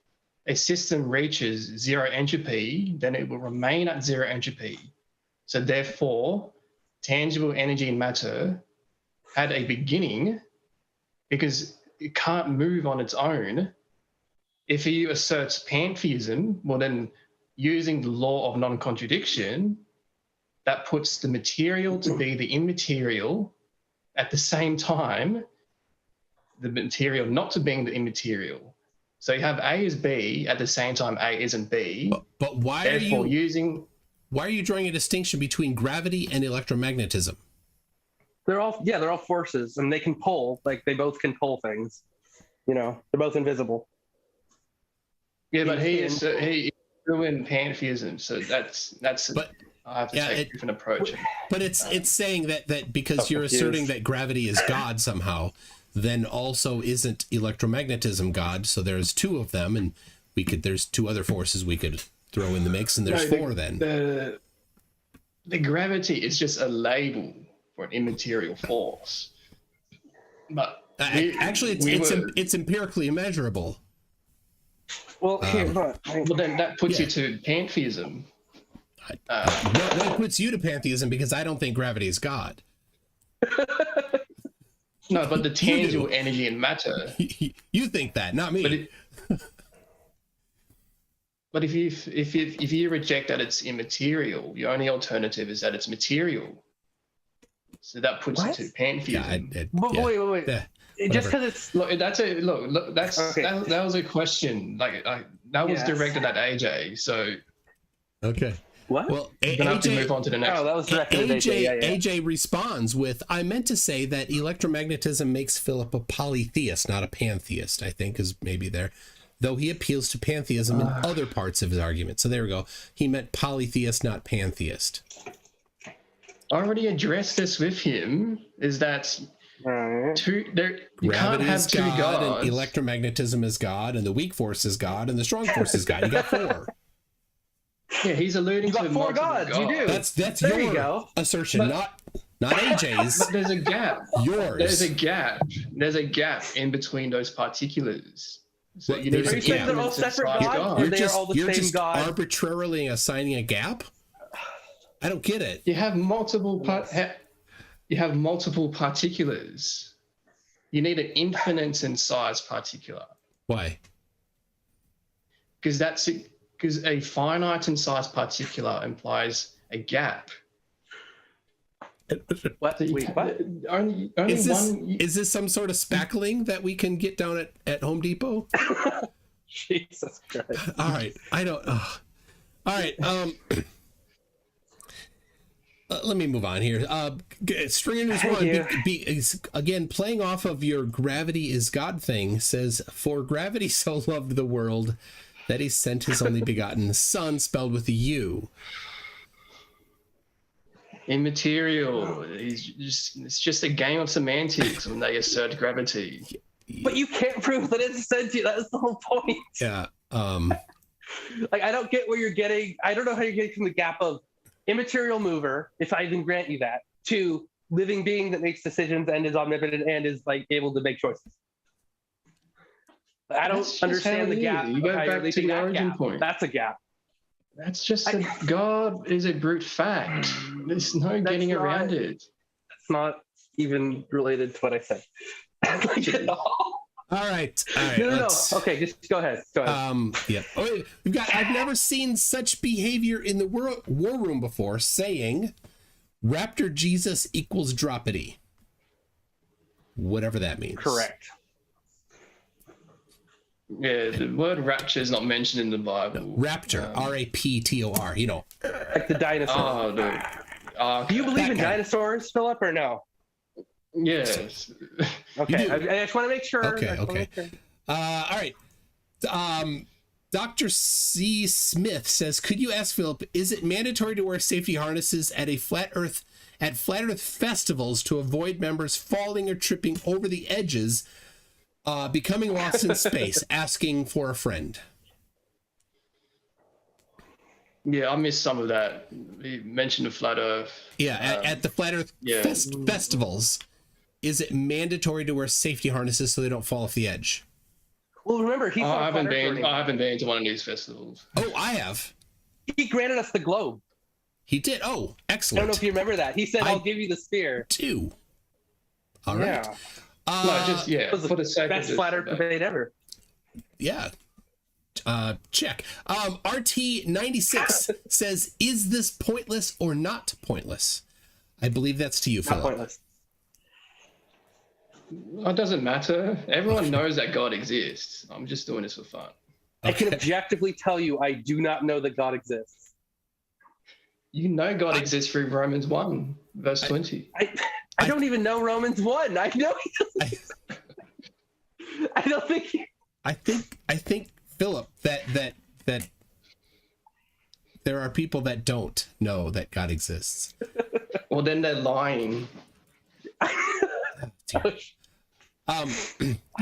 a system reaches zero entropy, then it will remain at zero entropy. So therefore, tangible energy and matter had a beginning because it can't move on its own. If you assert pantheism, well then using the law of non-contradiction, that puts the material to be the immaterial at the same time, the material not to being the immaterial. So you have A is B at the same time A isn't B. But why are you drawing a distinction between gravity and electromagnetism? They're all forces, and they can pull. Like they both can pull things. You know, they're both invisible. Yeah, but he doing pantheism, so that's. But I have to take a different approach. But it's saying that because you're asserting that gravity is God somehow, then also isn't electromagnetism God? So there's two of them, and there's two other forces we could throw in the mix, and there's four then. The gravity is just a label for an immaterial force. But it's empirically immeasurable. Well, well, then that puts you to pantheism. That puts you to pantheism because I don't think gravity is God. No, but the tangible energy and matter. You think that, not me. But if you reject that it's immaterial, your only alternative is that it's material. So that puts you to pantheism. Wait. Just because it's that was a question. That was directed at AJ. So okay. What? Well, have to move on to the next. Oh, that was directed at AJ. AJ responds with, "I meant to say that electromagnetism makes Phillip a polytheist, not a pantheist. I think is maybe there." Though he appeals to pantheism in other parts of his argument. So there we go. He meant polytheist, not pantheist. I already addressed this with him, is that you can't have two gods. And electromagnetism is God, and the weak force is God, and the strong force is God. You got four. Yeah, he's alluding to four gods. You do. That's your assertion, not AJ's. But there's a gap. Yours. There's a gap in between those particulars. So you need to they're all separate gods, or they are all the same god? Arbitrarily assigning a gap? I don't get it. You have multiple particulars. You need an infinite in size particular. Why? Because a finite in size particular implies a gap. What? Wait, what? Only is this some sort of spackling that we can get down at Home Depot? Jesus Christ. All right. I don't. All right. Let me move on here. Stringer News 1, again, playing off of your gravity is God thing, says, "For gravity so loved the world that he sent his only begotten son," spelled with a U. Immaterial. It's just a game of semantics when they assert gravity. But you can't prove that it's sentient. That's the whole point. Yeah. I don't get where you're getting. I don't know how you're getting from the gap of immaterial mover, if I even grant you that, to living being that makes decisions and is omnipotent and is able to make choices. I don't understand the gap. You go back to the origin point. That's a gap. That's just God is a brute fact. There's no getting around it. That's not even related to what I said. All right. No. Okay, just go ahead. Yeah. Oh, I've never seen such behavior in the war room before, saying Raptor Jesus equals Dropity. Whatever that means. Correct. Yeah, the word rapture is not mentioned in the Bible. No, raptor, R-A-P-T-O-R, you know. Like the dinosaur. Oh, dude. Do you believe in dinosaurs, Phillip, or no? Yes. Okay, I just want to make sure. Okay. All right. Dr. C. Smith says, "Could you ask Phillip, is it mandatory to wear safety harnesses at a flat Earth at Flat Earth festivals to avoid members falling or tripping over the edges, becoming lost in space, asking for a friend. Yeah, I missed some of that. You mentioned the Flat Earth. Yeah, at the Flat Earth festivals, is it mandatory to wear safety harnesses so they don't fall off the edge? Well, remember, he's I haven't been to one of these festivals. Oh, I have. He granted us the globe. He did. Oh, excellent. I don't know if you remember that. He said, "I'll give you the sphere." Two. All right. Yeah. No, just It was for the the sake best of Flat Earth debate ever. Yeah. Check. RT96 says, "Is this pointless or not pointless?" I believe that's to you, Phillip. Not pointless. It doesn't matter. Everyone knows that God exists. I'm just doing this for fun. I can objectively tell you, I do not know that God exists. You know God exists through Romans 1, verse 20. I don't even know Romans 1. I know he doesn't. I don't think he... I think Phillip, that there are people that don't know that God exists. Well, then they're lying.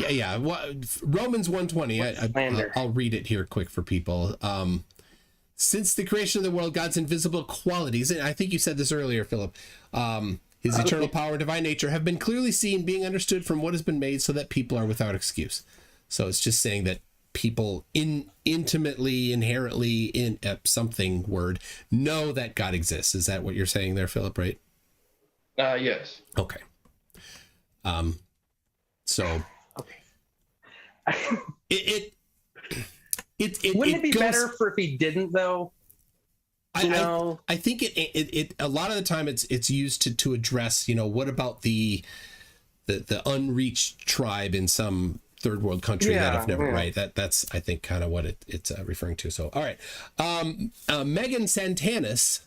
Yeah. Romans 1:20. I'll read it here quick for people. Since the creation of the world, God's invisible qualities, and I think you said this earlier, Phillip, his eternal power and divine nature have been clearly seen, being understood from what has been made, so that people are without excuse. So it's just saying that people intimately, inherently, in something word, know that God exists. Is that what you're saying there, Phillip, right? Yes. Okay. So it wouldn't it be better for if he didn't, though? I think it a lot of the time it's used to address, what about the unreached tribe in some third world country that have never right. That's I think kind of what it's referring to. So all right, Megan Satanis.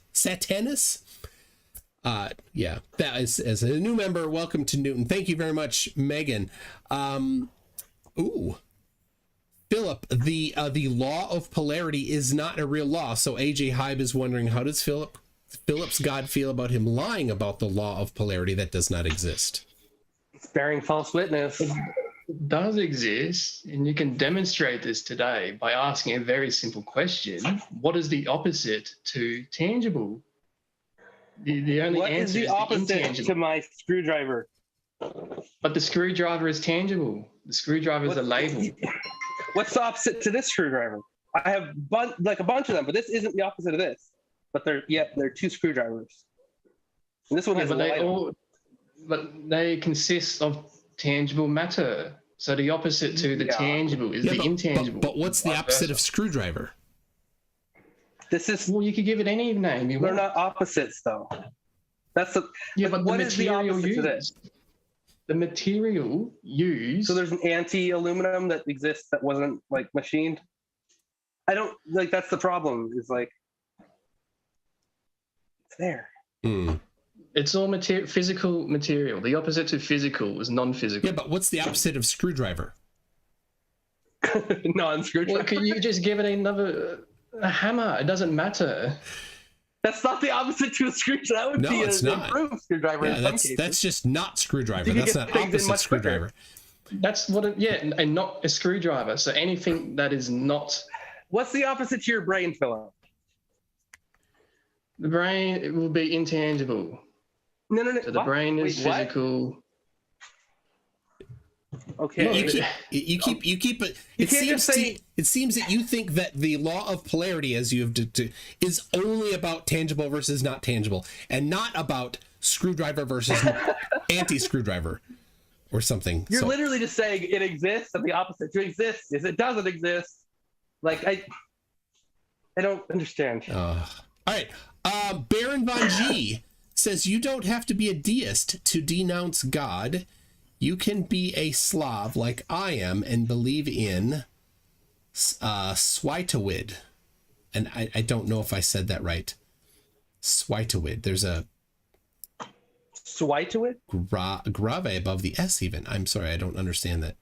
That is, as a new member, welcome to Newton. Thank you very much, Megan. Phillip, the law of polarity is not a real law. So AJ Hybe is wondering, how does Phillip's God feel about him lying about the law of polarity that does not exist? It's bearing false witness. It does exist, and you can demonstrate this today by asking a very simple question: what is the opposite to tangible? The only what answer is the opposite intangible. to my screwdriver? But the screwdriver is tangible. The screwdriver is a label. What's the opposite to this screwdriver? I have a bunch of them, but this isn't the opposite of this. But they're two screwdrivers. And this one has but they consist of tangible matter. So the opposite to the tangible is the intangible. But what's the opposite of screwdriver? This is. Well, you could give it any name you want. They're not opposites, though. That's the. Yeah, but what the is the opposite used, to this? The material used. So there's an anti-aluminum that exists that wasn't machined. I don't that's the problem. Is it's there. It's all physical material. The opposite to physical is non-physical. Yeah, but what's the opposite of screwdriver? Non-screwdriver. Well, could you just give it a hammer? It doesn't matter. That's not the opposite to a screwdriver. That would be an improved screwdriver in some cases. That's just not screwdriver. That's not opposite screwdriver. That's what and not a screwdriver. So anything that is not. What's the opposite to your brain, Phillip? The brain will be intangible. No. So the brain is physical. Okay. No, you keep it. It seems that you think that the law of polarity, as you have is only about tangible versus not tangible, and not about screwdriver versus anti-screwdriver, or something. You're literally just saying it exists, and the opposite to exist is it doesn't exist. I don't understand. All right. Baron Von G says you don't have to be a deist to denounce God. You can be a Slav like I am and believe in Switowid. And I don't know if I said that right. Switowid. There's a Switowid? Grave above the S even. I'm sorry, I don't understand that.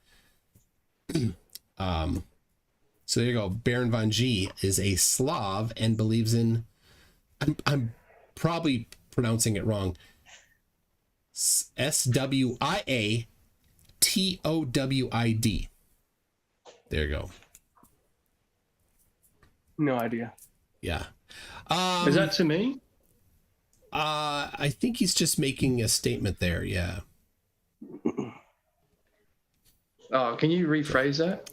So there you go. Baron Von G is a Slav and believes in... I'm probably pronouncing it wrong. SWIATOWID. There you go. No idea. Yeah. Is that to me? I think he's just making a statement there. Yeah. Oh, can you rephrase that?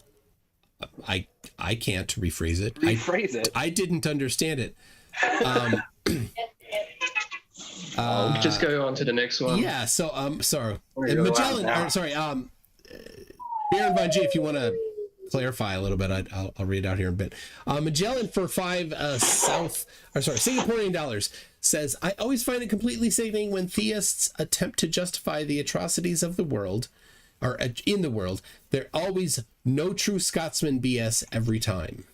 I can't rephrase it. Rephrase it. I didn't understand it. Just go on to the next one. Yeah. So sorry. We're gonna go Magellan. out now. Or, sorry. Baron Von G, if you want to clarify a little bit, I'll read it out here in a bit. Magellan for 5 Singaporean dollars says, I always find it completely sickening when theists attempt to justify the atrocities of the world, or in the world. They're always no true Scotsman BS every time.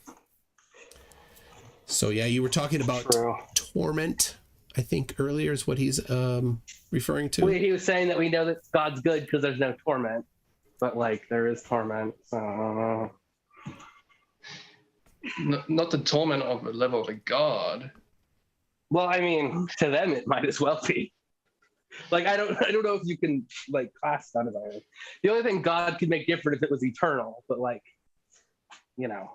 So yeah, you were talking about torment, I think earlier is what he's referring to. He was saying that we know that God's good because there's no torment, but like there is torment. So Not the torment of the level of a god. well, I mean, to them it might as well be. Like I don't know if you can like class that as anything. The only thing God could make different if it was eternal, but like, you know.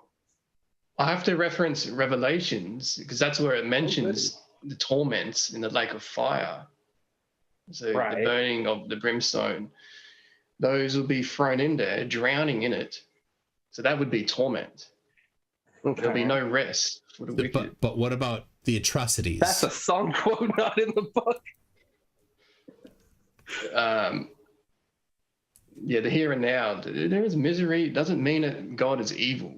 I have to reference Revelations because that's where it mentions the torments in the lake of fire. So the burning of the brimstone, those will be thrown in there, drowning in it. So that would be torment. Okay. There'll be no rest for the wicked. But what about the atrocities? That's a song quote, not in the book. Yeah, the here and now. There is misery. It doesn't mean that God is evil.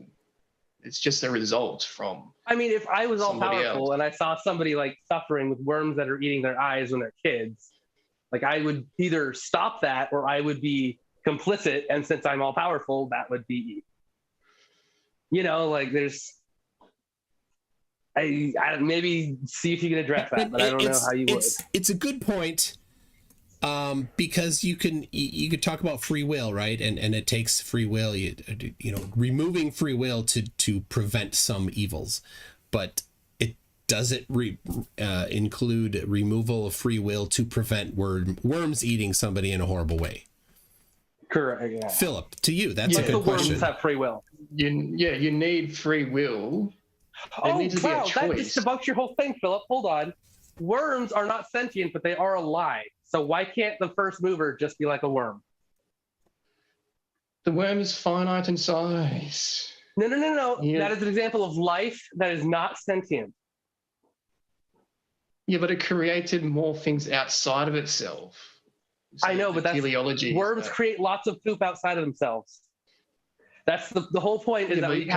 It's just a result from. I mean, if I was all somebody powerful else. and I saw somebody like suffering with worms that are eating their eyes when they're kids, like I would either stop that or I would be complicit. And since I'm all powerful, that would be, you know, like there's. I maybe see if you can address that, but I don't know how you would. It's a good point. Because you could talk about free will, right? And it takes free will, you know, removing free will to prevent some evils, but it doesn't include removal of free will to prevent worms eating somebody in a horrible way. Correct. Yeah. Philip, to you, that's a The good question. worms have free will. You need free will. There needs to be a That choice. just debunks your whole thing, Philip. Hold on. Worms are not sentient, but they are alive. So why can't the first mover just be like a worm? The worm is finite in size. No. Yeah. That is an example of life that is not sentient. Yeah, but it created more things outside of itself. So I know, but that's teleology. Worms create lots of poop outside of themselves. That's the whole point is that we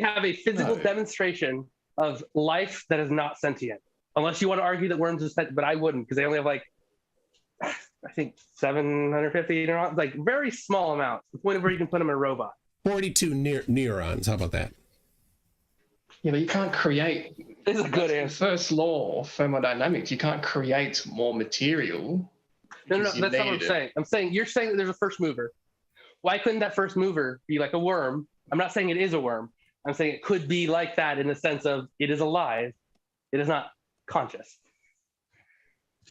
have a physical demonstration of life that is not sentient. Unless you want to argue that worms are sentient, but I wouldn't because they only have like I think 750 neurons, like very small amounts. The point of where you can put them in a robot. 42 neurons. How about that? Yeah, but you can't create. This is a good The answer. first law of thermodynamics. You can't create more material. No, because you that's not what I'm need saying. I'm saying you're saying that there's a first mover. Why couldn't that first mover be like a worm? I'm not saying it is a worm. I'm saying it could be like that in the sense of it is alive. It is not conscious.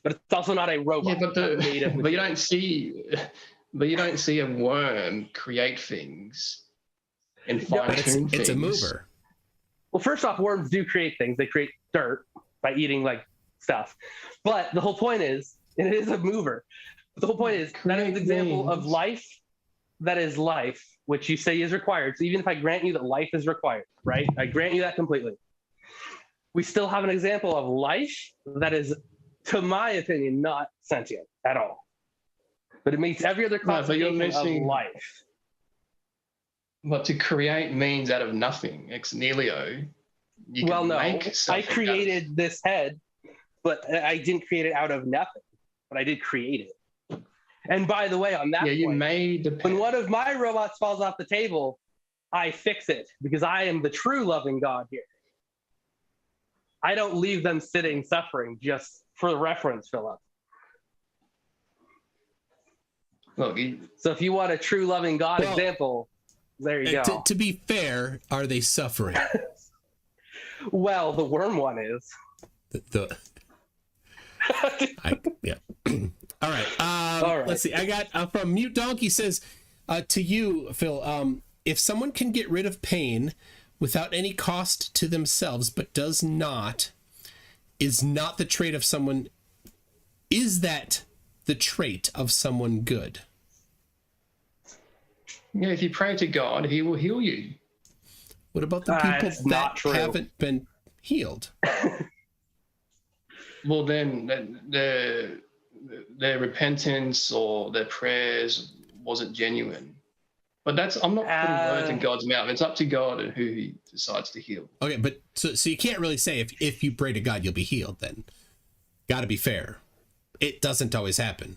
But it's also not a robot. Yeah, but you don't see a worm create things and fine tune things. It's a mover. Well, first off, worms do create things. They create dirt by eating like stuff. But the whole point is, and it is a mover. But the whole point is that is an example of life that is life, which you say is required. So even if I grant you that life is required, right? I grant you that completely. We still have an example of life that is, to my opinion, not sentient at all. But it meets every other classification of life. But to create means out of nothing, ex nihilo. I created this head, but I didn't create it out of nothing. But I did create it. And by the way, on that point, when one of my robots falls off the table, I fix it because I am the true loving God here. I don't leave them sitting suffering, just for the reference, Phillip. Look, so if you want a true loving God example, there you go. To be fair, are they suffering? Well, the worm one is. Yeah. All right. All right. Let's see. I got from Mute Donkey says to you, Phil, if someone can get rid of pain without any cost to themselves, but is not the trait of someone, is that the trait of someone good? Yeah, if you pray to God, he will heal you. What about the people that haven't been healed? Well, then their repentance or their prayers wasn't genuine. But I'm not putting words in God's mouth. It's up to God and who he decides to heal. Okay, but so you can't really say if you pray to God, you'll be healed then. Got to be fair. It doesn't always happen.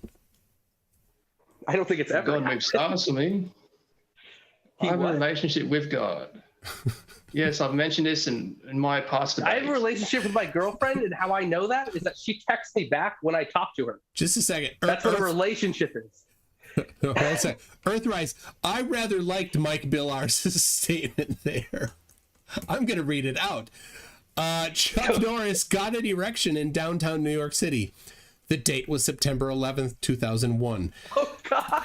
I don't think it's ever. God moves stars for me. I have a relationship with God. Yes, I've mentioned this in my past debates. I have a relationship with my girlfriend, and how I know that is that she texts me back when I talk to her. Just a second. That's what a relationship is. Hold on a second. Earthrise, I rather liked Mike Billars' statement there. I'm going to read it out. Chuck Norris got an erection in downtown New York City. The date was September 11th, 2001. Oh, God.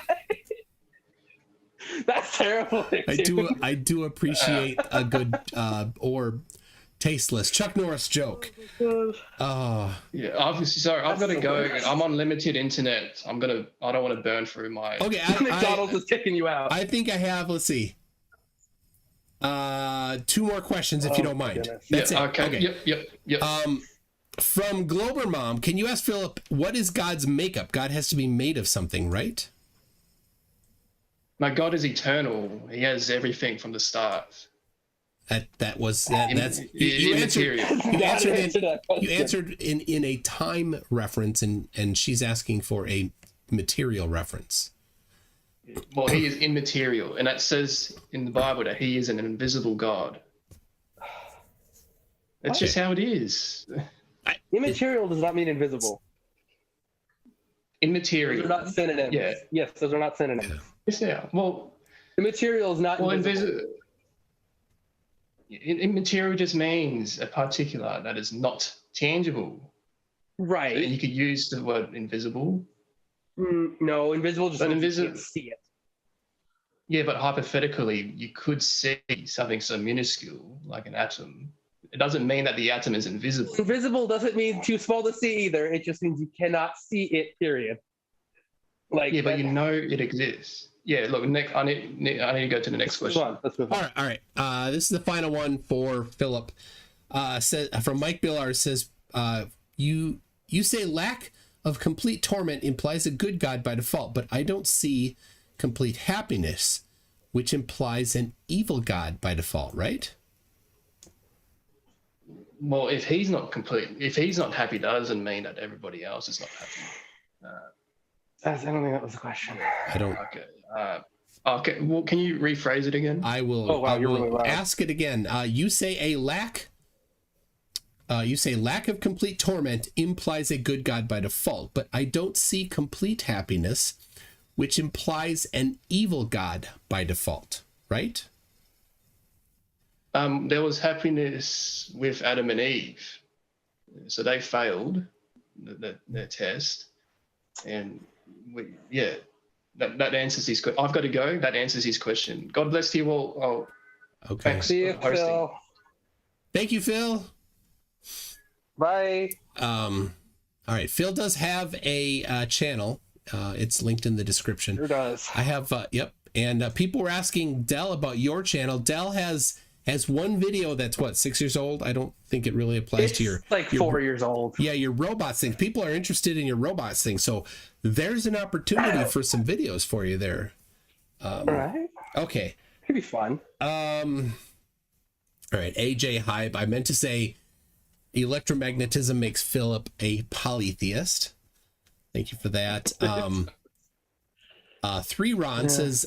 That's terrible. I do appreciate a good or tasteless Chuck Norris joke. Yeah, obviously. Sorry, I've got to go. I'm on limited internet. I don't want to burn through my. Okay, McDonald's is kicking you out. I think I have. Let's see. 2 more questions, if you don't mind. Goodness. That's it. Okay. Yep. From Glober Mom, can you ask Philip what is God's makeup? God has to be made of something, right? My God is eternal. He has everything from the start. That's you answered in a time reference, and she's asking for a material reference. Well, he is immaterial, and that says in the Bible that he is an invisible God. That's just how it is. Immaterial does not mean invisible. Immaterial. Those are not synonyms. Yeah. Yes, those are not synonyms. Yeah. Yes, they are. Well, immaterial is not invisible. Immaterial just means a particular that is not tangible. Right. And you could use the word invisible. No, invisible just means you can't see it. Yeah, but hypothetically, you could see something so minuscule like an atom. It doesn't mean that the atom is invisible. Invisible doesn't mean too small to see either. It just means you cannot see it, period. Like, yeah, but you know it exists. Yeah, look, Nick, I need to go to the next question. Let's move on. All right. This is the final one for Philip. From Mike Billard says, you say lack of complete torment implies a good God by default, but I don't see complete happiness, which implies an evil God by default, right? Well, if he's not happy, doesn't mean that everybody else is not happy. I don't think that was the question. I don't. Okay. Okay. Well, can you rephrase it again? I will. Oh, wow, I will really ask it again. You say lack of complete torment implies a good God by default, but I don't see complete happiness, which implies an evil God by default, right? There was happiness with Adam and Eve, so they failed their test, and that answers his question. I've got to go. That answers his question. God bless you all. Okay. Thanks See you, for hosting. Phil. Thank you, Phil. Bye. All right. Phil does have a channel. It's linked in the description. Sure does. I have. Yep. And people were asking Dell about your channel. Dell has one video that's 6 years old. I don't think it really applies to your. Like 4 years old. Yeah, your robots thing. People are interested in your robots thing. So there's an opportunity for some videos for you there. All right. Okay. Could be fun. All right. AJ Hype. I meant to say electromagnetism makes Philip a polytheist. Thank you for that. 3 Ron says,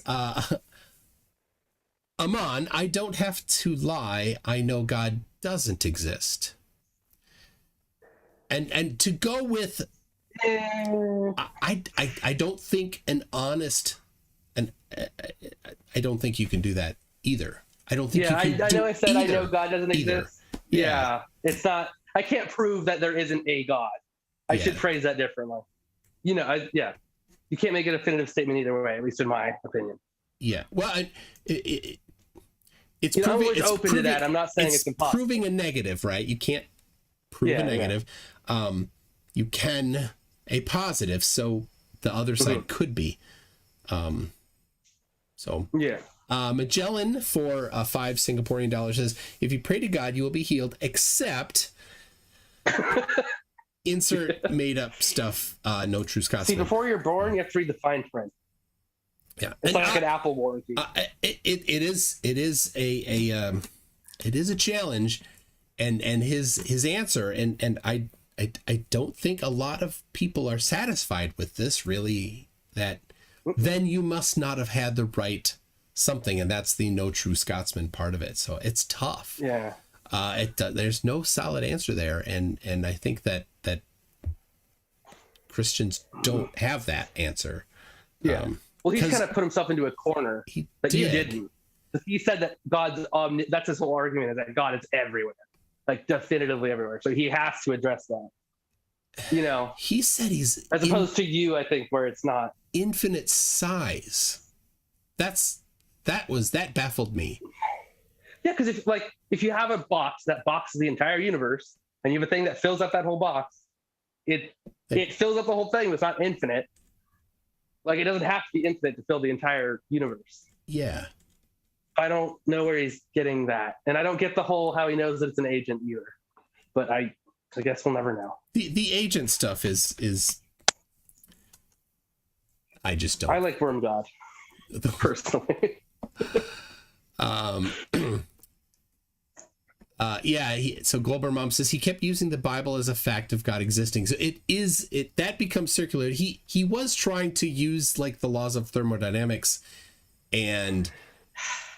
Aman, I don't have to lie. I know God doesn't exist. And to go with, I don't think an honest, and I don't think you can do that either. I don't think you can I know I said either, I know God doesn't exist. Yeah. It's not, I can't prove that there isn't a God. I should phrase that differently. yeah, you can't make a definitive statement either way, at least in my opinion. Yeah. Well, it's I'm proving, always open to that. I'm not saying it's impossible. Proving a negative, right? You can't prove a negative. Yeah. You can a positive, so the other side could be. So yeah. Magellan for $5 Singaporean says, if you pray to God, you will be healed, except insert made up stuff. No true Scotsman. See, before you're born, you have to read the fine print. Yeah, it's like an Apple warranty. It is a challenge, and his answer, and I don't think a lot of people are satisfied with this. Really, that then you must not have had the right something, and that's the no true Scotsman part of it. So it's tough. Yeah. There's no solid answer there, and I think that Christians don't have that answer. Yeah. Well, he's kind of put himself into a corner that you didn't. He said that God's that's his whole argument, is that God is everywhere, like definitively everywhere. So he has to address that. He said he's as opposed to you, I think, where it's not infinite size. That baffled me. Yeah, because if you have a box that boxes the entire universe, and you have a thing that fills up that whole box, it fills up the whole thing, but it's not infinite. Like, it doesn't have to be infinite to fill the entire universe. Yeah. I don't know where he's getting that. And I don't get the whole how he knows that it's an agent either. But I guess we'll never know. The agent stuff is I just don't. I like Worm God, personally. So Goldberg Mom says he kept using the Bible as a fact of God existing. So that becomes circular. He was trying to use like the laws of thermodynamics and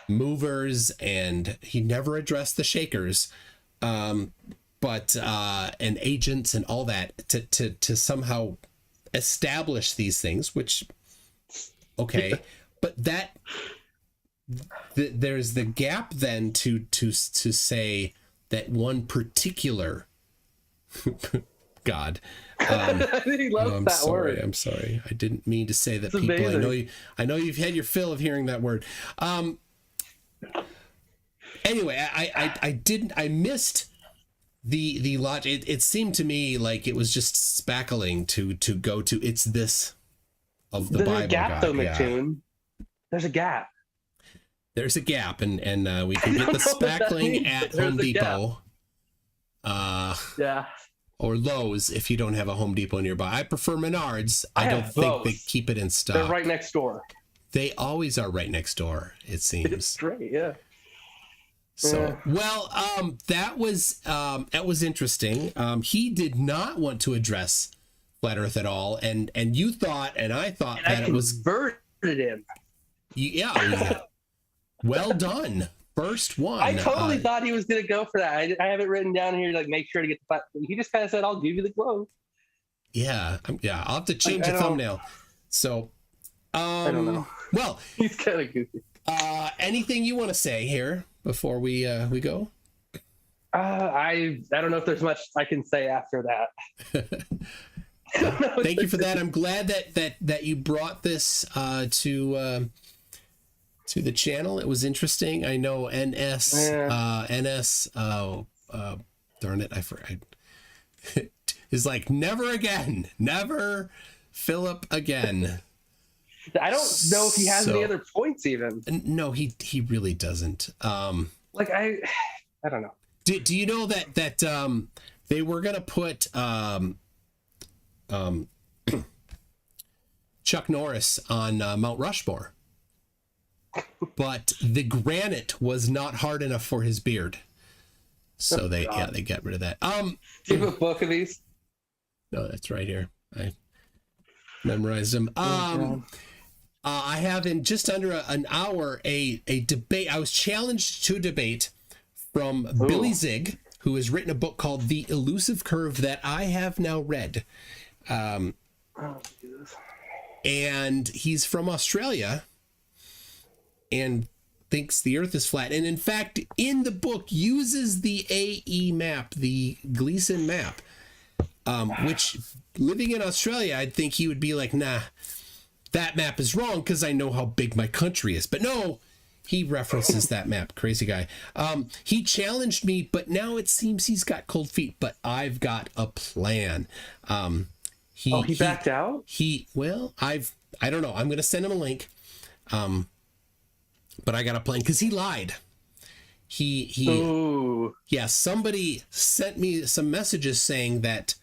movers, and he never addressed the shakers, but and agents and all that to somehow establish these things, which but that there's the gap then to say that one particular God. He loves that word. I'm sorry. I didn't mean to say that. It's people. amazing. I know you've had your fill of hearing that word. Anyway, I missed the logic. It seemed to me like it was just spackling to go to it's this of the Bible. There's a gap, though, MCToon. There's a gap. There's a gap, and we can get the spackling at Home Depot. Yeah. Or Lowe's if you don't have a Home Depot nearby. I prefer Menards. I don't think they keep it in stock. They're right next door. They always are right next door, it seems. It's great, yeah. So, well, that was interesting. He did not want to address Flat Earth at all, and you thought, and I thought that it was converted him. Yeah. Well done. First one. I totally thought he was going to go for that. I have it written down here to make sure to get the flat. He just kind of said, I'll give you the glow. Yeah. I'll have to change the thumbnail. So, I don't know. Well, he's kind of goofy. Anything you want to say here before we go? I don't know if there's much I can say after that. Thank you for that. I'm glad that you brought this to the channel. It was interesting. I know NS. Darn it, I forgot. Is like never again, never Phillip again. I don't know if he has any other points even. No, he really doesn't. I don't know. Do you know that they were gonna put Chuck Norris on Mount Rushmore, but the granite was not hard enough for his beard, so they got rid of that. Do you have a book of these? No, that's right here. I memorized them. I have in just under an hour a debate. I was challenged to a debate from Billy Zig, who has written a book called The Elusive Curve that I have now read. And he's from Australia and thinks the Earth is flat. And in fact, in the book, uses the AE map, the Gleason map, which living in Australia, I'd think he would be like, nah, that map is wrong because I know how big my country is. But no, he references that map. Crazy guy. He challenged me, but now it seems he's got cold feet, but I've got a plan. He backed out? I don't know. I'm going to send him a link. But I got a plan because he lied. Somebody sent me some messages saying that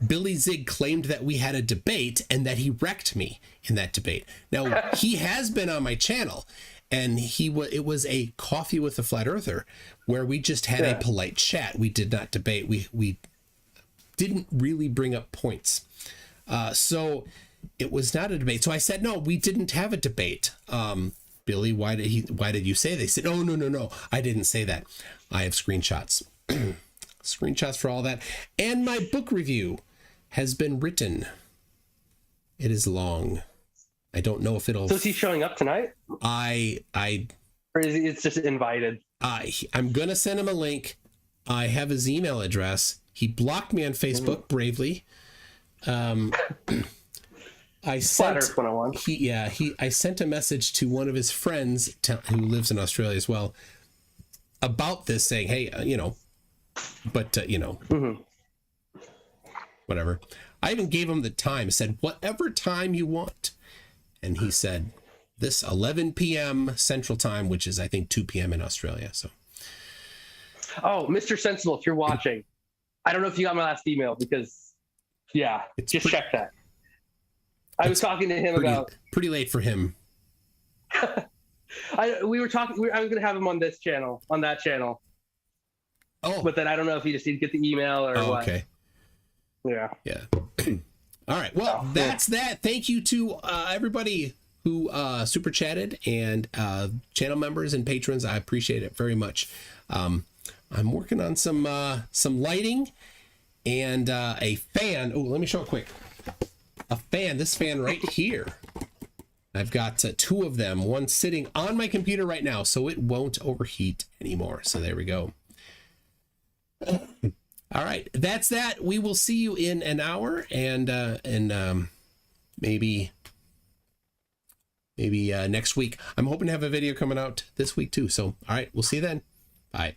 Billy Zig claimed that we had a debate and that he wrecked me in that debate. Now, he has been on my channel, and it was a coffee with a flat earther where we just had a polite chat. We did not debate. We didn't really bring up points. So it was not a debate. So I said, no, we didn't have a debate. Billy, why did you say that? They said, no, I didn't say that. I have screenshots. Screenshots for all that. And my book review has been written. It is long. I don't know if it'll... So is he showing up tonight? Or is it's just invited? I'm going to send him a link. I have his email address. He blocked me on Facebook bravely. I sent I sent a message to one of his friends who lives in Australia as well about this, saying, hey, whatever. I even gave him the time, said whatever time you want, and he said this 11 p.m. Central Time, which is I think 2 p.m. in Australia. So Mr. Sensible, if you're watching, I don't know if you got my last email because check that. I was talking to him about pretty late for him. we were talking. I was going to have him on this channel, on that channel. Oh, but then I don't know if he just didn't get the email or what. Okay. Yeah. All right. Well, that's that. Thank you to everybody who super chatted and channel members and patrons. I appreciate it very much. I'm working on some lighting and a fan. Oh, let me show it quick. A fan, this fan right here. I've got two of them, one sitting on my computer right now, so it won't overheat anymore. So there we go. All right, that's that. We will see you in an hour, and maybe next week. I'm hoping to have a video coming out this week too. So, all right, we'll see you then. Bye.